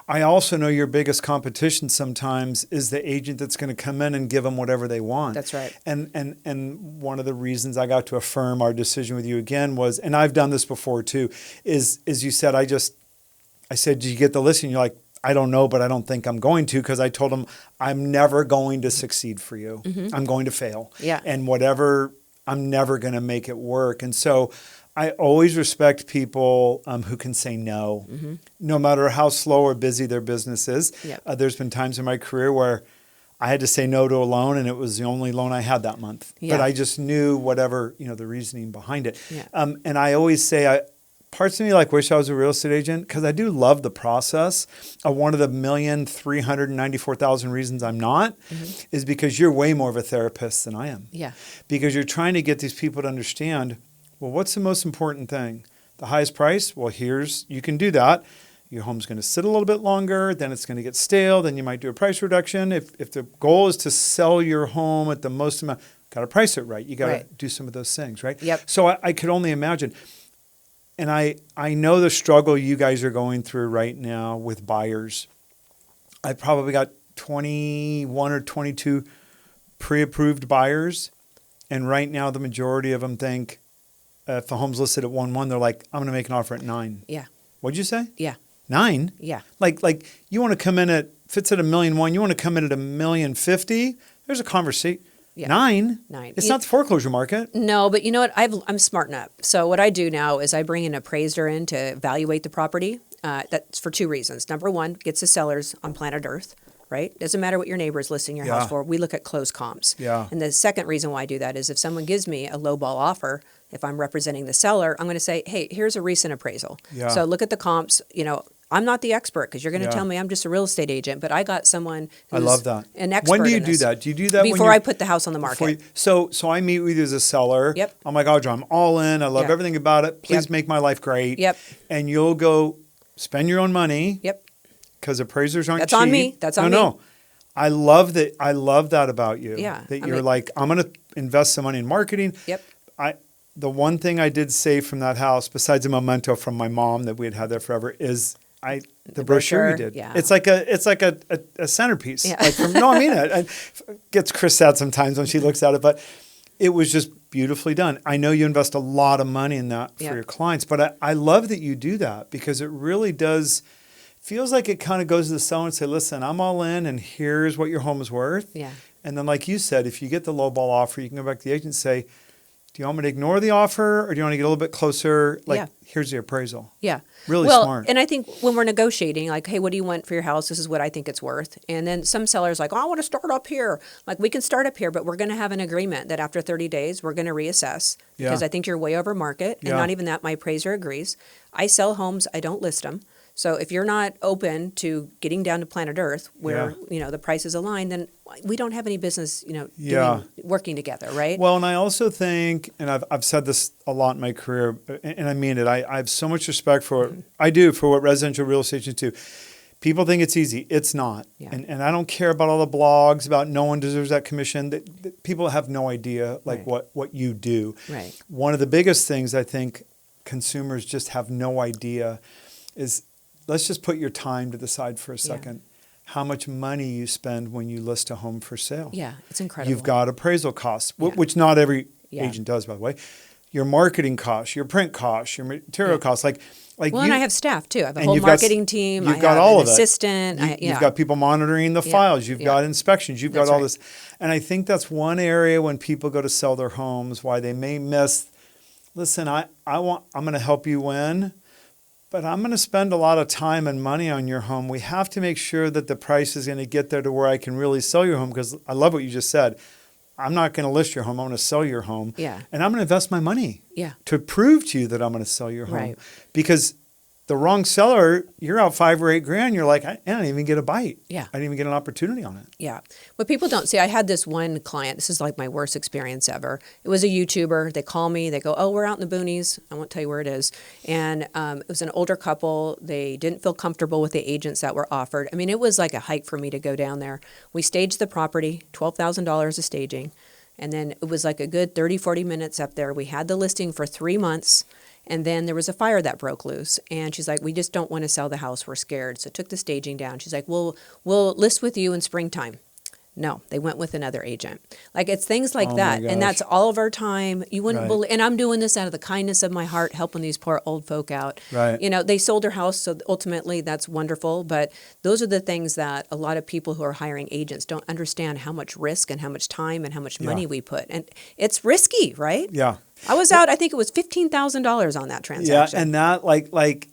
I also know your biggest competition sometimes is the agent that's going to come in and give them whatever they want. That's right. And one of the reasons I got to affirm our decision with you again was, and I've done this before too, is you said, I said, did you get the listing? You're like, I don't know, but I don't think I'm going to, because I told them I'm never going to succeed for you. Mm-hmm. I'm going to fail. Yeah. And whatever, I'm never going to make it work. And so I always respect people who can say no, no matter how slow or busy their business is. Yep. There's been times in my career where I had to say no to a loan, and it was the only loan I had that month. Yeah. But I just knew whatever, the reasoning behind it. Yeah. And I always say, parts of me wish I was a real estate agent, because I do love the process. One of the 1,394,000 reasons I'm not is because you're way more of a therapist than I am. Yeah. Because you're trying to get these people to understand, well, what's the most important thing? The highest price? Well, you can do that. Your home's going to sit a little bit longer, then it's going to get stale, then you might do a price reduction. If the goal is to sell your home at the most amount, got to price it right. You got to do some of those things, right? Yep. So I could only imagine. And I know the struggle you guys are going through right now with buyers. I probably got 21 or 22 pre-approved buyers. And right now, the majority of them think, if the home's listed at 1.1, they're like, I'm going to make an offer at 9. Yeah. What'd you say? Yeah. 9? Yeah. Like you want to come in at, if it's at 1,000,001, you want to come in at 1,050,000. There's a conversation. Yeah. 9? 9. It's not the foreclosure market. No, but you know what? I'm smarting up. So what I do now is I bring an appraiser in to evaluate the property. That's for 2 reasons. Number one, gets the sellers on planet Earth, right? Doesn't matter what your neighbor is listing your house for. We look at closed comps. Yeah. And the second reason why I do that is if someone gives me a lowball offer, if I'm representing the seller, I'm going to say, hey, here's a recent appraisal. Yeah. So look at the comps. I'm not the expert, because you're going to tell me I'm just a real estate agent, but I got someone who's I love that. an expert. When do you in do this. that? Do you do that before I put the house on the market? So I meet with you as a seller. Yep. I'm like, Audra, I'm all in. I love Yep. everything about it. Please Yep. make my life great. Yep. And you'll go spend your own money. Yep. Because appraisers aren't That's cheap. on me. That's on me. No. I love that. I love that about you. Yeah. That you're like, I'm going to invest some money in marketing. Yep. The one thing I did save from that house, besides a memento from my mom that we had there forever, is the brochure you did. Yeah. It's like a centerpiece. Yeah. I mean it. It gets Chris sad sometimes when she looks at it, but it was just beautifully done. I know you invest a lot of money in that for your clients, but I love that you do that, because it really does. Feels like it kind of goes to the seller and say, listen, I'm all in, and here's what your home is worth. Yeah. And then, like you said, if you get the lowball offer, you can go back to the agent and say, do you want me to ignore the offer, or do you want to get a little bit closer? Here's the appraisal. Yeah. Really well, smart. And I think when we're negotiating, like, hey, what do you want for your house? This is what I think it's worth. And then some sellers like, oh, I want to start up here. Like, we can start up here, but we're going to have an agreement that after 30 days, we're going to reassess, because I think you're way over market. And not even that, my appraiser agrees. I sell homes. I don't list them. So if you're not open to getting down to planet Earth where, the price is aligned, then we don't have any business, working together, right? Well, and I also think, and I've said this a lot in my career, and I mean it, I have so much respect for what residential real estate agents do. People think it's easy. It's not. Yeah. And I don't care about all the blogs about no one deserves that commission. That people have no idea what you do. Right. One of the biggest things I think consumers just have no idea is, let's just put your time to the side for a second. Yeah. How much money you spend when you list a home for sale. Yeah, it's incredible. You've got appraisal costs, which not every agent does, by the way. your marketing costs, your print costs, your material costs, like well, and I have staff too. I have a and whole you've got- marketing team. you've I got have all an of it. assistant. You've got people monitoring the files. You've got inspections. You've got That's all right. this. And I think that's one area when people go to sell their homes, why they may miss, listen, I'm going to help you win, but I'm going to spend a lot of time and money on your home. We have to make sure that the price is going to get there to where I can really sell your home, because I love what you just said. I'm not going to list your home. I'm going to sell your home. Yeah. And I'm going to invest my money to prove to you that I'm going to sell your home. Right. Because the wrong seller, you're out $5,000 or $8,000. You're like, I didn't even get a bite. Yeah. I didn't even get an opportunity on it. Yeah. What people don't see, I had this one client, this is like my worst experience ever. It was a YouTuber. They call me, they go, oh, we're out in the boonies. I won't tell you where it is. And it was an older couple. They didn't feel comfortable with the agents that were offered. I mean, it was like a hike for me to go down there. We staged the property, $12,000 of staging. And then it was like a good 30, 40 minutes up there. We had the listing for 3 months. And then there was a fire that broke loose. And she's like, we just don't want to sell the house. We're scared. So took the staging down. She's like, we'll list with you in springtime. No, they went with another agent. Like, it's things like that. And that's all of our time. You wouldn't believe, and I'm doing this out of the kindness of my heart, helping these poor old folk out. Right. You know, they sold their house, so ultimately that's wonderful. But those are the things that a lot of people who are hiring agents don't understand, how much risk and how much time and how much money we put. And it's risky, right? Yeah. I was out, I think it was $15,000 on that transaction. Yeah, and that, like,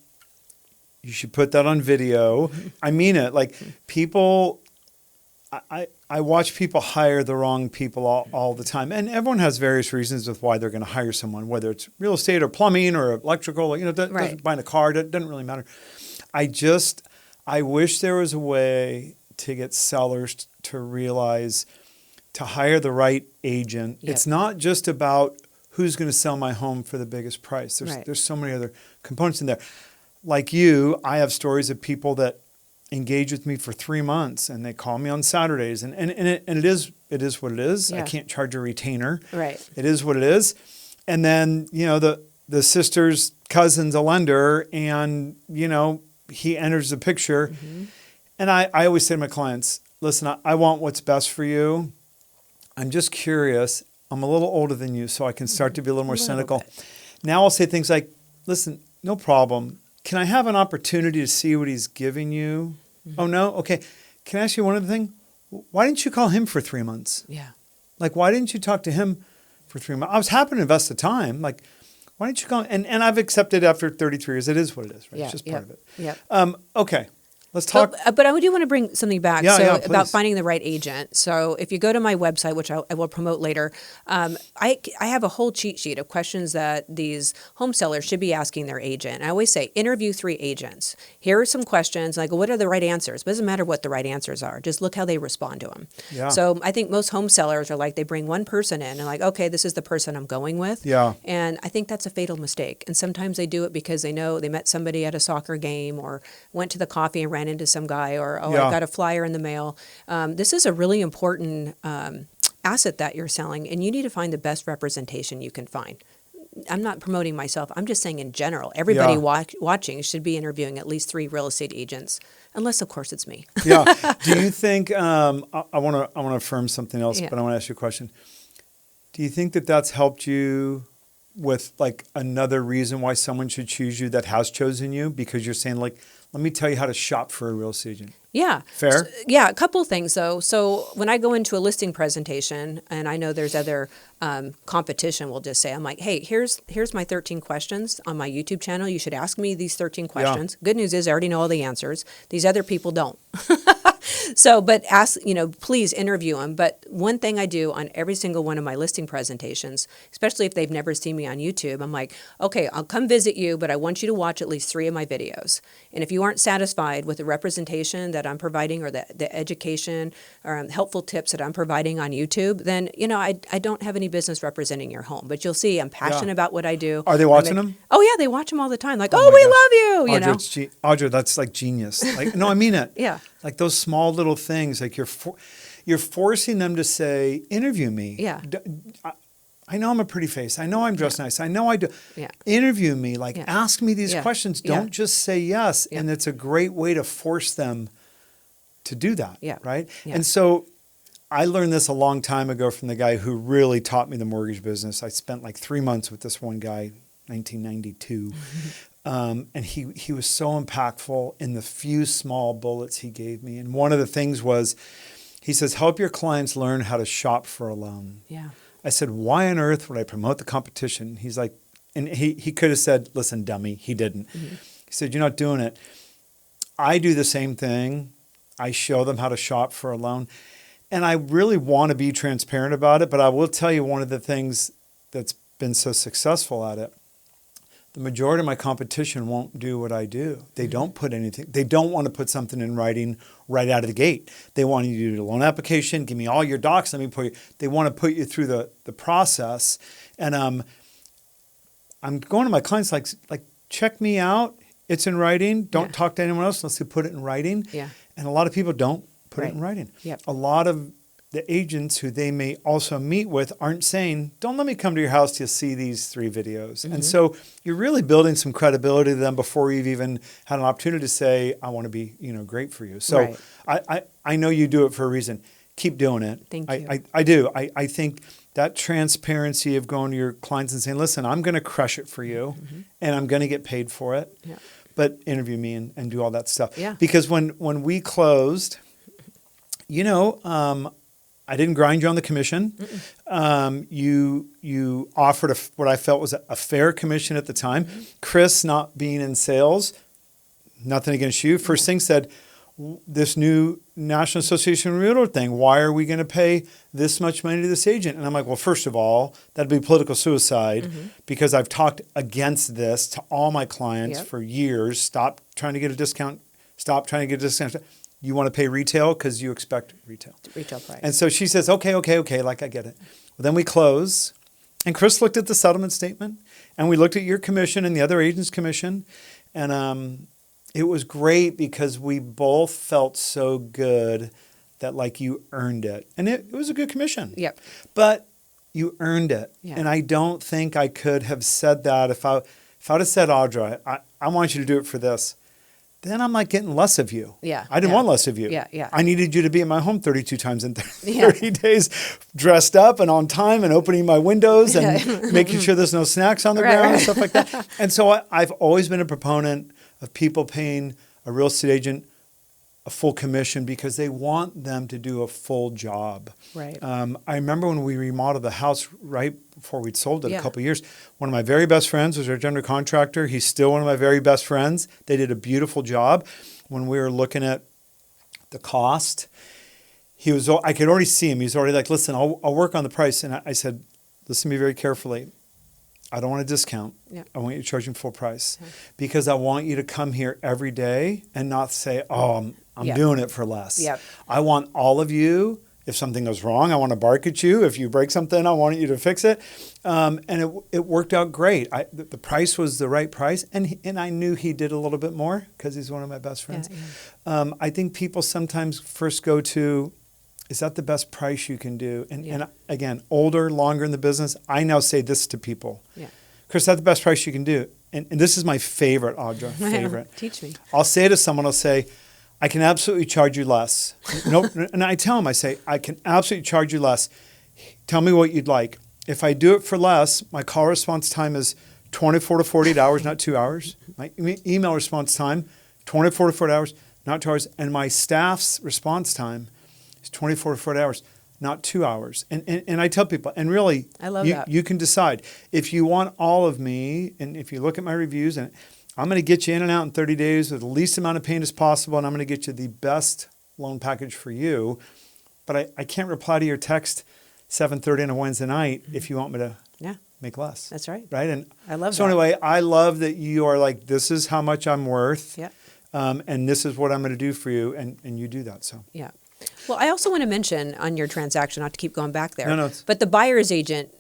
you should put that on video. I mean it. Like, people, I watch people hire the wrong people all the time. And everyone has various reasons with why they're going to hire someone, whether it's real estate or plumbing or electrical, buying a car, it doesn't really matter. I wish there was a way to get sellers to realize, to hire the right agent. Yep. It's not just about who's going to sell my home for the biggest price. There's so many other components in there. Like you, I have stories of people that engage with me for 3 months and they call me on Saturdays, and it is what it is. I can't charge a retainer. Right. It is what it is. And then, the sister's cousin's a lender, and he enters the picture. Mm-hmm. And I always say to my clients, listen, I want what's best for you. I'm just curious. I'm a little older than you, so I can start to be a little more cynical. Now I'll say things like, listen, no problem. Can I have an opportunity to see what he's giving you? Mm-hmm. Oh, no? Okay. Can I ask you one other thing? Why didn't you call him for 3 months? Yeah. Like, why didn't you talk to him for 3 months? I was happy to invest the time. Like, why didn't you call him? And I've accepted after 33 years. It is what it is, right? It's just part of it. Yeah. Okay. Let's talk. But I do want to bring something back about finding the right agent. So if you go to my website, which I will promote later, I have a whole cheat sheet of questions that these home sellers should be asking their agent. I always say, interview 3 agents. Here are some questions. And I go, what are the right answers? But it doesn't matter what the right answers are. Just look how they respond to them. Yeah. So I think most home sellers are like, they bring one person in and like, okay, this is the person I'm going with. Yeah. And I think that's a fatal mistake. And sometimes they do it because they know they met somebody at a soccer game or went to the coffee and ran into some guy, or I got a flyer in the mail. This is a really important asset that you're selling, and you need to find the best representation you can find. I'm not promoting myself. I'm just saying in general, everybody watching should be interviewing at least 3 real estate agents, unless of course it's me. Yeah. Do you think I want to affirm something else, but I want to ask you a question. Do you think that that's helped you with like another reason why someone should choose you that has chosen you? Because you're saying like, let me tell you how to shop for a real estate agent. Yeah. Fair? A couple of things though. So when I go into a listing presentation, and I know there's other competition, we'll just say, I'm like, hey, here's my 13 questions on my YouTube channel. You should ask me these 13 questions. Yeah. Good news is I already know all the answers. These other people don't. So, but ask, please interview them. But one thing I do on every single one of my listing presentations, especially if they've never seen me on YouTube, I'm like, okay, I'll come visit you, but I want you to watch at least 3 of my videos. And if you aren't satisfied with the representation that I'm providing, or the education or helpful tips that I'm providing on YouTube, then, I don't have any business representing your home. But you'll see I'm passionate about what I do. Are they watching them? Oh, yeah, they watch them all the time. Like, we love you, Audra, that's like genius. Like, no, I mean it. Yeah. Like those small little things, like you're forcing them to say, interview me. Yeah. I know I'm a pretty face. I know I'm dressed nice. I know I do. Yeah. Interview me. Like, ask me these questions. Don't just say yes. Yeah. And it's a great way to force them to do that. Yeah. Right. Yeah. And so I learned this a long time ago from the guy who really taught me the mortgage business. I spent like 3 months with this one guy, 1992. And he was so impactful in the few small bullets he gave me. And one of the things was, he says, help your clients learn how to shop for a loan. Yeah. I said, why on earth would I promote the competition? He's like, and he could have said, listen, dummy. He didn't. Mm-hmm. He said, you're not doing it. I do the same thing. I show them how to shop for a loan. And I really want to be transparent about it, but I will tell you one of the things that's been so successful at it, the majority of my competition won't do what I do. They don't put anything. They don't want to put something in writing right out of the gate. They want you to do a loan application, give me all your docs, let me put you. They want to put you through the process. And I'm going to my clients like check me out. It's in writing. Don't talk to anyone else unless they put it in writing. Yeah. And a lot of people don't put it in writing. Yep. A lot of the agents who they may also meet with aren't saying, don't let me come to your house to see these 3 videos. Mm-hmm. And so you're really building some credibility to them before you've even had an opportunity to say, I want to be, great for you. So I know you do it for a reason. Keep doing it. Thank you. I do. I think that transparency of going to your clients and saying, listen, I'm going to crush it for you and I'm going to get paid for it. Yeah. But interview me and do all that stuff. Yeah. Because when we closed, I didn't grind you on the commission. You offered what I felt was a fair commission at the time. Mm-hmm. Chris, not being in sales, nothing against you. First thing said, this new National Association of Realtor thing, why are we going to pay this much money to this agent? And I'm like, well, first of all, that'd be political suicide because I've talked against this to all my clients for years. Stop trying to get a discount. Stop trying to get a discount. You want to pay retail because you expect retail. Retail price. And so she says, okay, like I get it. Well, then we close. And Chris looked at the settlement statement. And we looked at your commission and the other agent's commission. And it was great because we both felt so good that you earned it. And it was a good commission. Yep. But you earned it. Yeah. And I don't think I could have said that if I would have said, Audra, I want you to do it for this. Then I'm getting less of you. Yeah. I didn't want less of you. Yeah. I needed you to be in my home 32 times in 30 days, dressed up and on time and opening my windows and making sure there's no snacks on the ground and stuff like that. And so I've always been a proponent of people paying a real estate agent a full commission because they want them to do a full job. Right. I remember when we remodeled the house right before we'd sold it a couple of years, one of my very best friends was our general contractor. He's still one of my very best friends. They did a beautiful job. When we were looking at the cost, I could already see him. He was already like, listen, I'll work on the price. And I said, listen to me very carefully. I don't want a discount. Yeah. I want you to charge him full price because I want you to come here every day and not say, oh, I'm doing it for less. Yep. I want all of you. If something goes wrong, I want to bark at you. If you break something, I want you to fix it. And it worked out great. The price was the right price. And I knew he did a little bit more because he's one of my best friends. Yeah. I think people sometimes first go to, is that the best price you can do? And again, older, longer in the business, I now say this to people. Yeah. Chris, that's the best price you can do. And this is my favorite, Audra, favorite. Teach me. I'll say it to someone, I'll say, I can absolutely charge you less. Nope. And I tell them, I say, I can absolutely charge you less. Tell me what you'd like. If I do it for less, my call response time is 24 to 48 hours, not 2 hours. My email response time, 24 to 48 hours, not 2 hours. And my staff's response time is 24 to 48 hours, not 2 hours. And I tell people, and really, I love that. You can decide. If you want all of me, and if you look at my reviews, and I'm going to get you in and out in 30 days with the least amount of pain as possible, and I'm going to get you the best loan package for you. But I can't reply to your text 7:30 on a Wednesday night if you want me to make less. That's right. Right? And I love that. So anyway, I love that you are like, this is how much I'm worth, and this is what I'm going to do for you, and you do that. So yeah. Well, I also want to mention on your transaction, not to keep going back there, but the buyer's agent,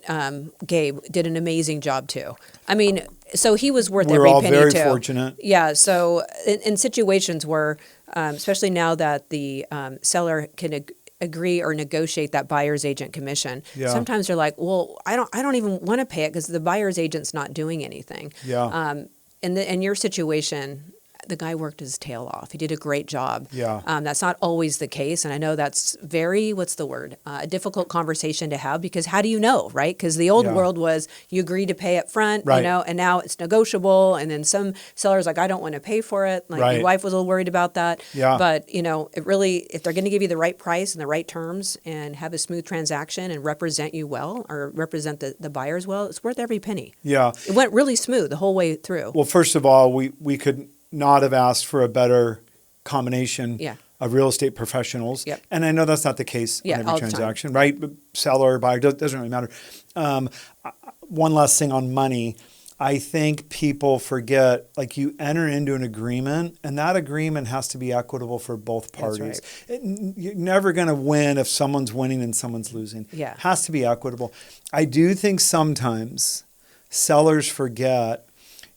Gabe, did an amazing job too. I mean, so he was worth every penny too. We're all very fortunate. Yeah. So in situations where, especially now that the seller can agree or negotiate that buyer's agent commission, sometimes they're like, well, I don't even want to pay it because the buyer's agent's not doing anything. Yeah. In your situation, the guy worked his tail off. He did a great job. Yeah. That's not always the case. And I know that's very, what's the word? A difficult conversation to have, because how do you know, right? Because the old world was you agree to pay up front, right. you know, and now it's negotiable. And then some sellers like, I don't want to pay for it. Like, right. your wife was a little worried about that. Yeah. But, you know, it really, if they're going to give you the right price and the right terms and have a smooth transaction and represent you well, or represent the buyers well, it's worth every penny. Yeah. It went really smooth the whole way through. Well, first of all, we could not have asked for a better combination of real estate professionals. Yep. And I know that's not the case on every transaction, right? Seller, buyer, doesn't really matter. One last thing on money. I think people forget, like, you enter into an agreement, and that agreement has to be equitable for both parties. That's right. You're never going to win if someone's winning and someone's losing. Yeah. It has to be equitable. I do think sometimes sellers forget,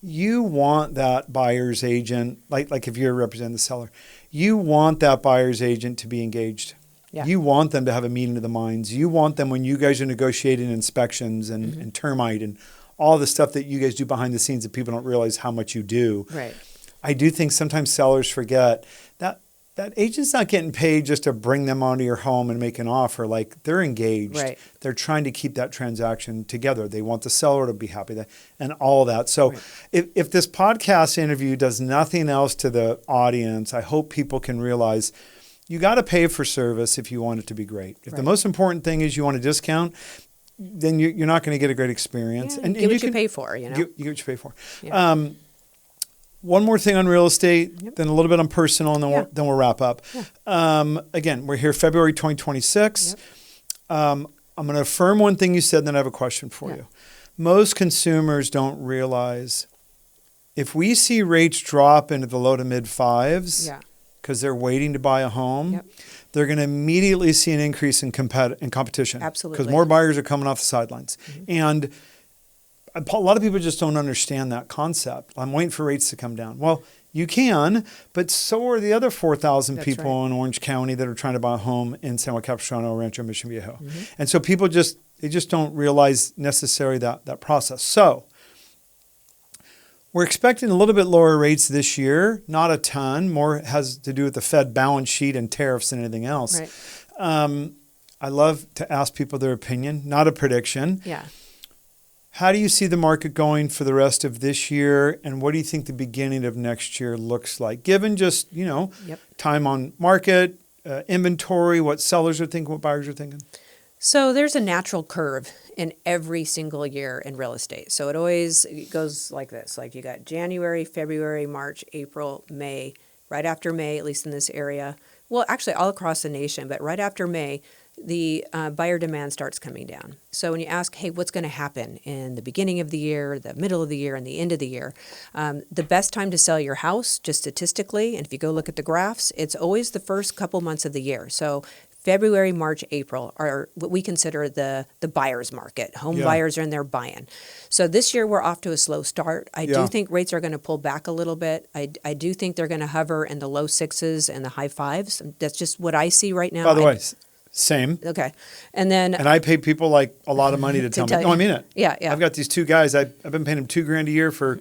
you want that buyer's agent, like if you're representing the seller, you want that buyer's agent to be engaged. Yeah. You want them to have a meeting of the minds. You want them, when you guys are negotiating inspections and termite and all the stuff that you guys do behind the scenes that people don't realize how much you do. Right. I do think sometimes sellers forget that agent's not getting paid just to bring them onto your home and make an offer. Like, they're engaged. Right. They're trying to keep that transaction together. They want the seller to be happy and all that. So if this podcast interview does nothing else to the audience, I hope people can realize you got to pay for service if you want it to be great. If the most important thing is you want a discount, then you're not going to get a great experience. Yeah, and get what you pay for, you know. You get what you pay for. Yeah. One more thing on real estate, then a little bit on personal, and then we'll wrap up. Yeah. Again, we're here February 2026. I'm going to affirm one thing you said, and then I have a question for you. Most consumers don't realize, if we see rates drop into the low to mid fives, because they're waiting to buy a home, they're going to immediately see an increase in competition. Absolutely. Because more buyers are coming off the sidelines. And a lot of people just don't understand that concept. I'm waiting for rates to come down. Well, you can, but so are the other 4,000 people in Orange County that are trying to buy a home in San Juan Capistrano, Rancho Mission Viejo. And so people just don't realize necessarily that process. So we're expecting a little bit lower rates this year, not a ton. More has to do with the Fed balance sheet and tariffs than anything else. Right. I love to ask people their opinion, not a prediction. Yeah. How do you see the market going for the rest of this year, and what do you think the beginning of next year looks like, given just, time on market, inventory, what sellers are thinking, what buyers are thinking? So there's a natural curve in every single year in real estate. So it goes like this. Like, you got January, February, March, April, May. Right after May, at least in this area, well, actually all across the nation, but right after May, the buyer demand starts coming down. So when you ask, hey, what's going to happen in the beginning of the year, the middle of the year, and the end of the year, the best time to sell your house, just statistically, and if you go look at the graphs, it's always the first couple months of the year. So February, March, April are what we consider the buyer's market. Home buyers are in there buying. So this year we're off to a slow start. I do think rates are going to pull back a little bit. I do think they're going to hover in the low sixes and the high fives. That's just what I see right now. By the way, same. Okay. And I pay people like a lot of money to tell me. No, I mean it. Yeah. I've got these two guys. I've been paying them $2,000 a year for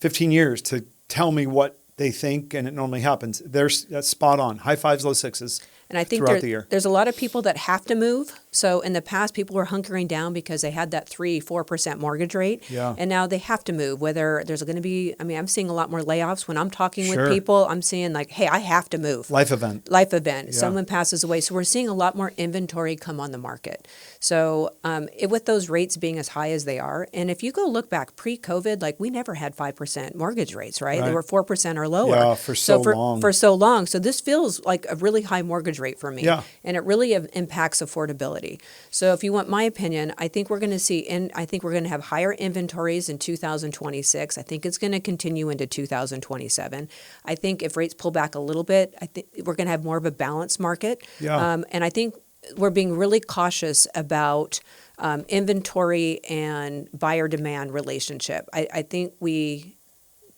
15 years to tell me what they think, and it normally happens. That's spot on. High fives, low sixes. And I think there's a lot of people that have to move. So in the past, people were hunkering down because they had that 3-4% mortgage rate. Yeah. And now they have to move, whether there's going to be, I'm seeing a lot more layoffs. When I'm talking with people, I'm seeing like, hey, I have to move. Life event. Yeah. Someone passes away. So we're seeing a lot more inventory come on the market. So with those rates being as high as they are, and if you go look back pre-COVID, like, we never had 5% mortgage rates, right? They were 4% or lower. Yeah, for so long. For so long. So this feels like a really high mortgage rate for me. Yeah. And it really impacts affordability. So if you want my opinion, I think we're going to see, I think we're going to have higher inventories in 2026. I think it's going to continue into 2027. I think if rates pull back a little bit, I think we're going to have more of a balanced market. Yeah. And I think we're being really cautious about inventory and buyer demand relationship. I think we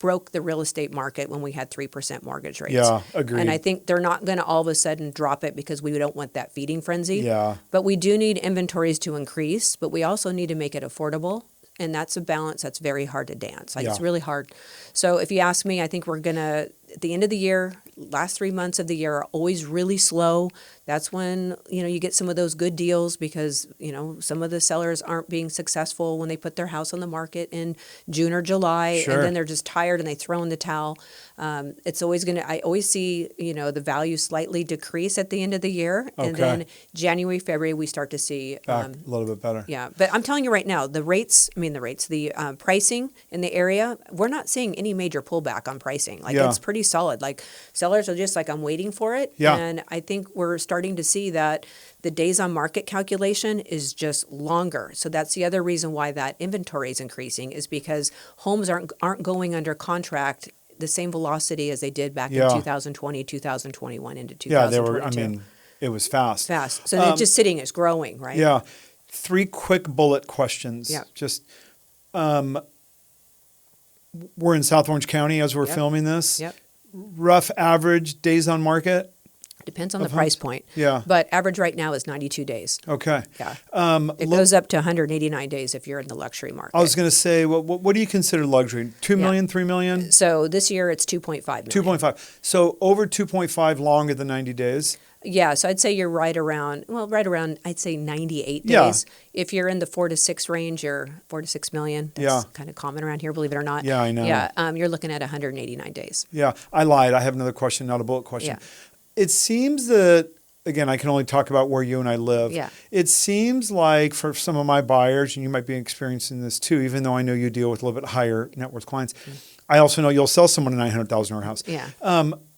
broke the real estate market when we had 3% mortgage rates. Yeah, agreed. And I think they're not going to all of a sudden drop it because we don't want that feeding frenzy. Yeah. But we do need inventories to increase, but we also need to make it affordable. And that's a balance that's very hard to dance. It's really hard. So if you ask me, I think we're going to at the end of the year, last 3 months of the year are always really slow. That's when, you get some of those good deals because, some of the sellers aren't being successful when they put their house on the market in June or July. Sure. And then they're just tired and they throw in the towel. It's always I always see, the value slightly decrease at the end of the year. Okay. And then January, February, we start to see. Back a little bit better. Yeah. But I'm telling you right now, the pricing in the area, we're not seeing any major pullback on pricing. Like it's pretty solid. Like sellers are just like, I'm waiting for it. Yeah. And I think we're starting to see that the days on market calculation is just longer. So that's the other reason why that inventory is increasing is because homes aren't going under contract the same velocity as they did back in 2020, 2021 into 2022. Yeah, they were, it was fast. So they're just sitting, it's growing, right? Yeah. 3 quick bullet questions. Yeah. Just, we're in South Orange County as we're filming this. Yep. Rough average days on market? Depends on the price point. Yeah. But average right now is 92 days. Okay. Yeah. It goes up to 189 days if you're in the luxury market. I was going to say, what do you consider luxury? 2 million, 3 million? So this year it's 2.5 million. 2.5. So over 2.5 longer than 90 days? Yeah, so I'd say you're right around, I'd say 98 days. If you're in the 4 to 6 range, you're 4 to 6 million. That's kind of common around here, believe it or not. Yeah, I know. Yeah, you're looking at 189 days. Yeah, I lied. I have another question, not a bullet question. Yeah. It seems that, again, I can only talk about where you and I live. Yeah. It seems like for some of my buyers, and you might be experiencing this too, even though I know you deal with a little bit higher net worth clients, I also know you'll sell someone a $900,000 house. Yeah.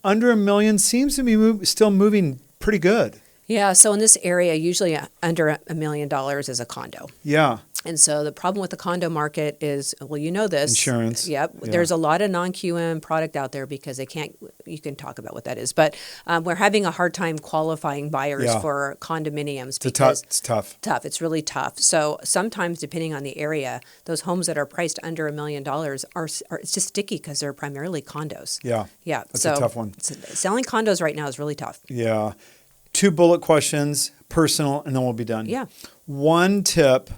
Under $1 million seems to be still moving pretty good. Yeah, so in this area, usually under $1 million is a condo. Yeah. And so the problem with the condo market is, well, you know this. Insurance. Yep. Yeah. There's a lot of non-QM product out there because you can talk about what that is, but we're having a hard time qualifying buyers for condominiums because it's tough. It's really tough. So sometimes, depending on the area, those homes that are priced under $1 million are it's just sticky because they're primarily condos. Yeah. Yeah. That's a tough one. Selling condos right now is really tough. Yeah. 2 bullet questions, personal, and then we'll be done. Yeah. 1 tip,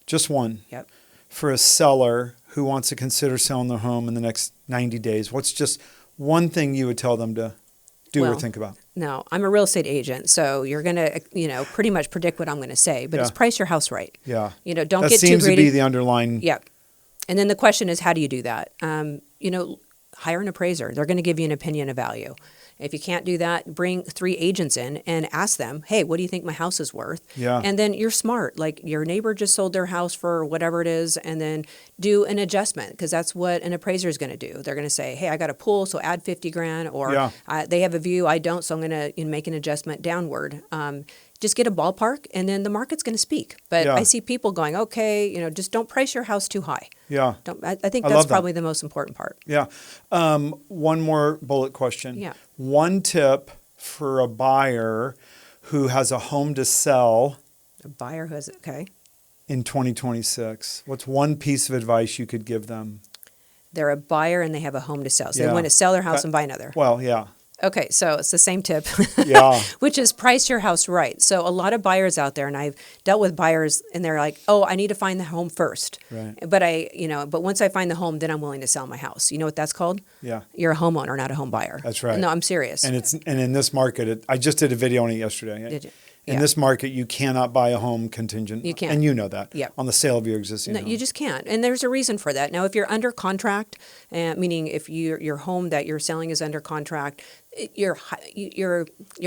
just one, Yep. for a seller who wants to consider selling their home in the next 90 days. What's just one thing you would tell them to do or think about? No, I'm a real estate agent, so you're going to, pretty much predict what I'm going to say, but it's price your house right. Yeah. Don't that get too greedy. That seems to be the underlying. Yep. And then the question is, how do you do that? Hire an appraiser. They're going to give you an opinion of value. If you can't do that, bring 3 agents in and ask them, hey, what do you think my house is worth? Yeah. And then you're smart. Like your neighbor just sold their house for whatever it is, and then do an adjustment because that's what an appraiser is going to do. They're going to say, hey, I got a pool, so add 50 grand, or they have a view, I don't, so I'm going to make an adjustment downward. Just get a ballpark, and then the market's going to speak. But I see people going, okay, just don't price your house too high. Yeah. I think that's probably the most important part. Yeah. 1 more bullet question. Yeah. 1 tip for a buyer who has a home to sell. A buyer who has, okay. In 2026. What's 1 piece of advice you could give them? They're a buyer and they have a home to sell. So they want to sell their house and buy another. Well, yeah. Okay, so it's the same tip, Yeah. which is price your house right. So a lot of buyers out there, and I've dealt with buyers, and they're like, "Oh, I need to find the home first." Right. But once I find the home, then I'm willing to sell my house. You know what that's called? Yeah. You're a homeowner, not a home buyer. That's right. No, I'm serious. And in this market, I just did a video on it yesterday. Did you? In this market, you cannot buy a home contingent. You can't. And you know that. Yep. On the sale of your existing home. You just can't. And there's a reason for that. Now, if you're under contract, meaning if your home that you're selling is under contract, your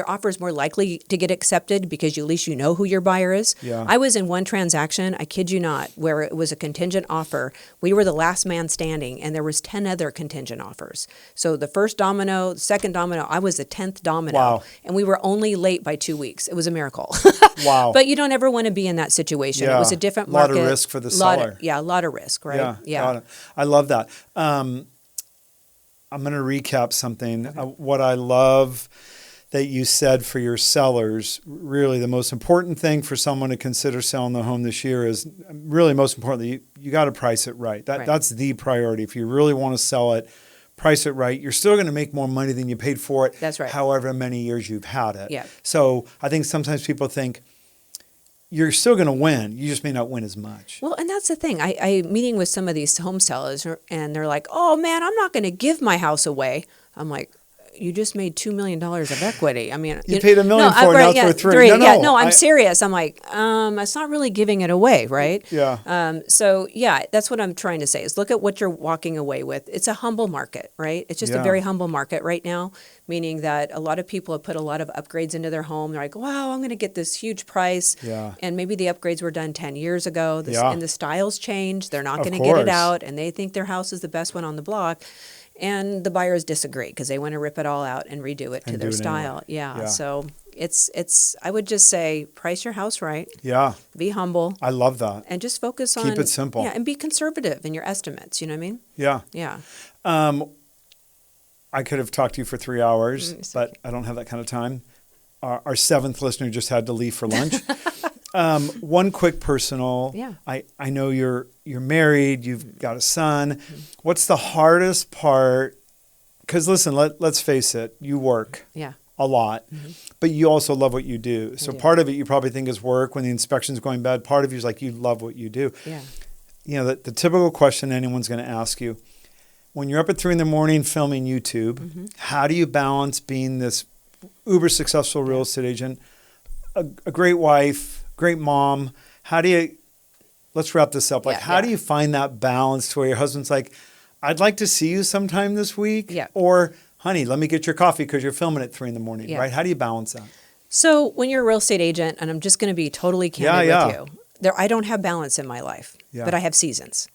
offer is more likely to get accepted because at least you know who your buyer is. Yeah. I was in one transaction, I kid you not, where it was a contingent offer. We were the last man standing, and there was 10 other contingent offers. So the first domino, the second domino, I was the 10th domino. Wow. And we were only late by 2 weeks. It was a miracle. Wow. But you don't ever want to be in that situation. Yeah. It was a different market. A lot of risk for the seller. A lot of risk, right? Yeah. Got it. I love that. I'm going to recap something. Okay. What I love that you said for your sellers, really the most important thing for someone to consider selling the home this year is really most importantly, you got to price it right. That's the priority. If you really want to sell it, price it right. You're still going to make more money than you paid for it. That's right. However many years you've had it. Yeah. So I think sometimes people think, you're still going to win. You just may not win as much. Well, and that's the thing. I'm meeting with some of these home sellers, and they're like, "Oh man, I'm not going to give my house away." I'm like, you just made $2 million of equity. I mean, you paid $1 million for it, now it's worth $3. No, I'm serious. I'm like, it's not really giving it away, right? Yeah. So yeah, that's what I'm trying to say is look at what you're walking away with. It's a humble market, right? It's just a very humble market right now, meaning that a lot of people have put a lot of upgrades into their home. They're like, wow, I'm going to get this huge price. Yeah. And maybe the upgrades were done 10 years ago. And the styles changed. They're not going to get it out. And they think their house is the best one on the block. And the buyers disagree because they want to rip it all out and redo it to their style. Yeah. So it's. I would just say price your house right. Yeah. Be humble. I love that. And just focus on. Keep it simple. Yeah, and be conservative in your estimates. You know what I mean? Yeah. Yeah. I could have talked to you for 3 hours, but I don't have that kind of time. Our seventh listener just had to leave for lunch. One quick personal. Yeah. I know you're married. You've got a son. What's the hardest part? Because listen, let's face it. You work a lot, but you also love what you do. So part of it you probably think is work when the inspection's going bad. Part of you is like you love what you do. Yeah. You know, the typical question anyone's going to ask you, when you're up at 3 a.m. filming YouTube, how do you balance being this uber successful real estate agent, a great wife, great mom? How do you, let's wrap this up. Like, how do you find that balance to where your husband's like, I'd like to see you sometime this week. Yeah. Or, honey, let me get your coffee because you're filming at 3 a.m, right? How do you balance that? So when you're a real estate agent, and I'm just going to be totally candid with you, I don't have balance in my life, but I have seasons.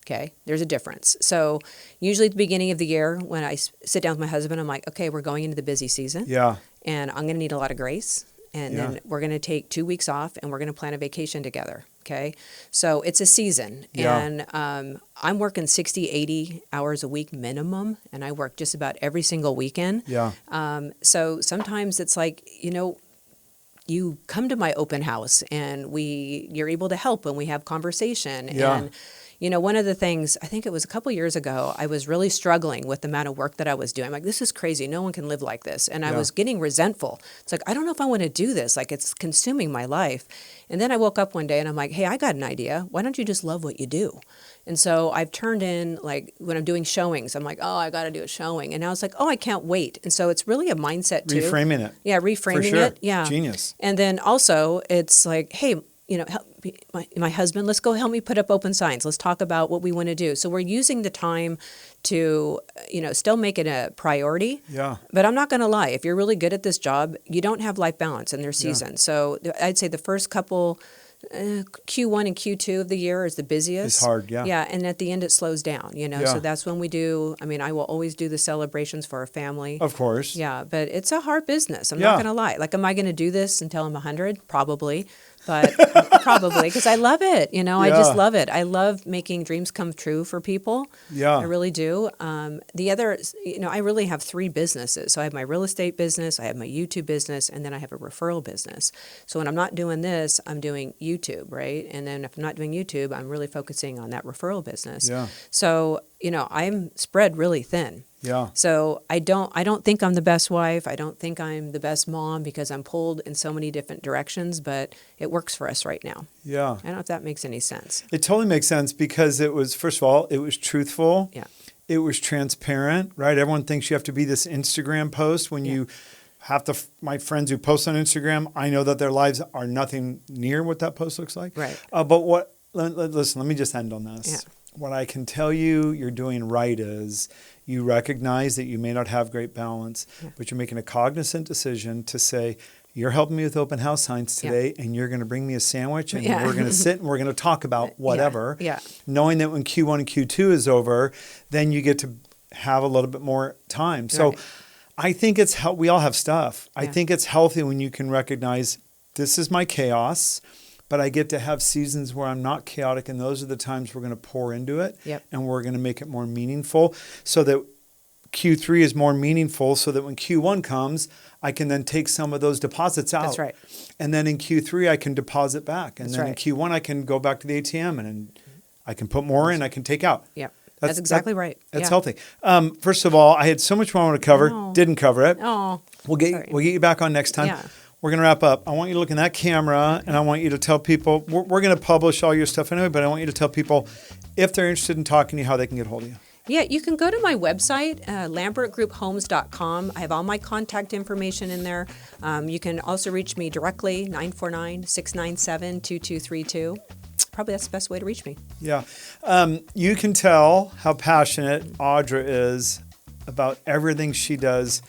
Okay, there's a difference. So usually at the beginning of the year when I sit down with my husband, I'm like, okay, we're going into the busy season. Yeah. And I'm going to need a lot of grace. And then we're going to take 2 weeks off and we're going to plan a vacation together. Okay. So it's a season. Yeah. And I'm working 60, 80 hours a week minimum. And I work just about every single weekend. Yeah. So sometimes it's like, you come to my open house and you're able to help and we have conversation. Yeah. And one of the things, I think it was a couple years ago, I was really struggling with the amount of work that I was doing. I'm like, this is crazy. No one can live like this. And I was getting resentful. It's like, I don't know if I want to do this. Like, it's consuming my life. And then I woke up one day and I'm like, hey, I got an idea. Why don't you just love what you do? And so I've turned in, like, when I'm doing showings, I'm like, oh, I got to do a showing. And now it's like, oh, I can't wait. And so it's really a mindset too. Reframing it. Yeah, reframing For sure. it. Yeah. Genius. And then also it's like, hey, help my husband, let's go help me put up open signs. Let's talk about what we want to do. So we're using the time to, still make it a priority. Yeah. But I'm not going to lie. If you're really good at this job, you don't have life balance in their season. Yeah. So I'd say the first couple, Q1 and Q2 of the year is the busiest. It's hard, yeah. Yeah, and at the end it slows down, Yeah. So that's when we do, I will always do the celebrations for our family. Of course. Yeah, but it's a hard business. I'm not going to lie. Like, am I going to do this until I'm 100? Probably. But probably because I love it. I just love it. I love making dreams come true for people. Yeah. I really do. The other, I really have 3 businesses. So I have my real estate business, I have my YouTube business, and then I have a referral business. So when I'm not doing this, I'm doing YouTube, right? And then if I'm not doing YouTube, I'm really focusing on that referral business. Yeah. So, I'm spread really thin. Yeah. So I don't think I'm the best wife. I don't think I'm the best mom because I'm pulled in so many different directions, but it works for us right now. Yeah. I don't know if that makes any sense. It totally makes sense because it was, first of all, it was truthful. Yeah. It was transparent, right? Everyone thinks you have to be this Instagram post when you have to, my friends who post on Instagram, I know that their lives are nothing near what that post looks like. Right. But listen, let me just end on this. Yeah. What I can tell you you're doing right is you recognize that you may not have great balance, but you're making a cognizant decision to say, you're helping me with open house signs today, and you're going to bring me a sandwich, and we're going to sit and we're going to talk about whatever, knowing that when Q1 and Q2 is over, then you get to have a little bit more time. So I think we all have stuff. I think it's healthy when you can recognize this is my chaos, but I get to have seasons where I'm not chaotic, and those are the times we're going to pour into it, and we're going to make it more meaningful so that Q3 is more meaningful so that when Q1 comes, I can then take some of those deposits out. That's right. And then in Q3, I can deposit back. And That's then right. in Q1, I can go back to the ATM and I can put more in, I can take out. Yeah. That's exactly right. That's healthy. First of all, I had so much more I want to cover. Didn't cover it. Oh, we'll get you back on next time. Yeah. We're going to wrap up. I want you to look in that camera, and I want you to tell people, we're going to publish all your stuff anyway, but I want you to tell people if they're interested in talking to you, how they can get hold of you. Yeah, you can go to my website, lambertgrouphomes.com. I have all my contact information in there. You can also reach me directly, 949-697-2232. Probably that's the best way to reach me. Yeah. You can tell how passionate Audra is about everything she does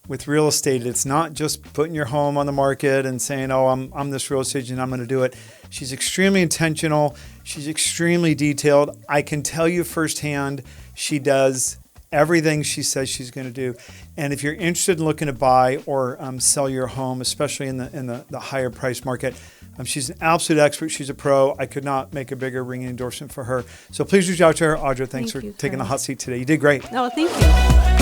with real estate. It's not just putting your home on the market and saying, oh, I'm this real estate agent, I'm going to do it. She's extremely intentional. She's extremely detailed. I can tell you firsthand, she does everything she says she's going to do. And if you're interested in looking to buy or sell your home, especially in the higher price market, she's an absolute expert. She's a pro. I could not make a bigger ringing endorsement for her. So please reach out to her. Audra, thanks for taking the hot seat today. You did great. Oh, thank you.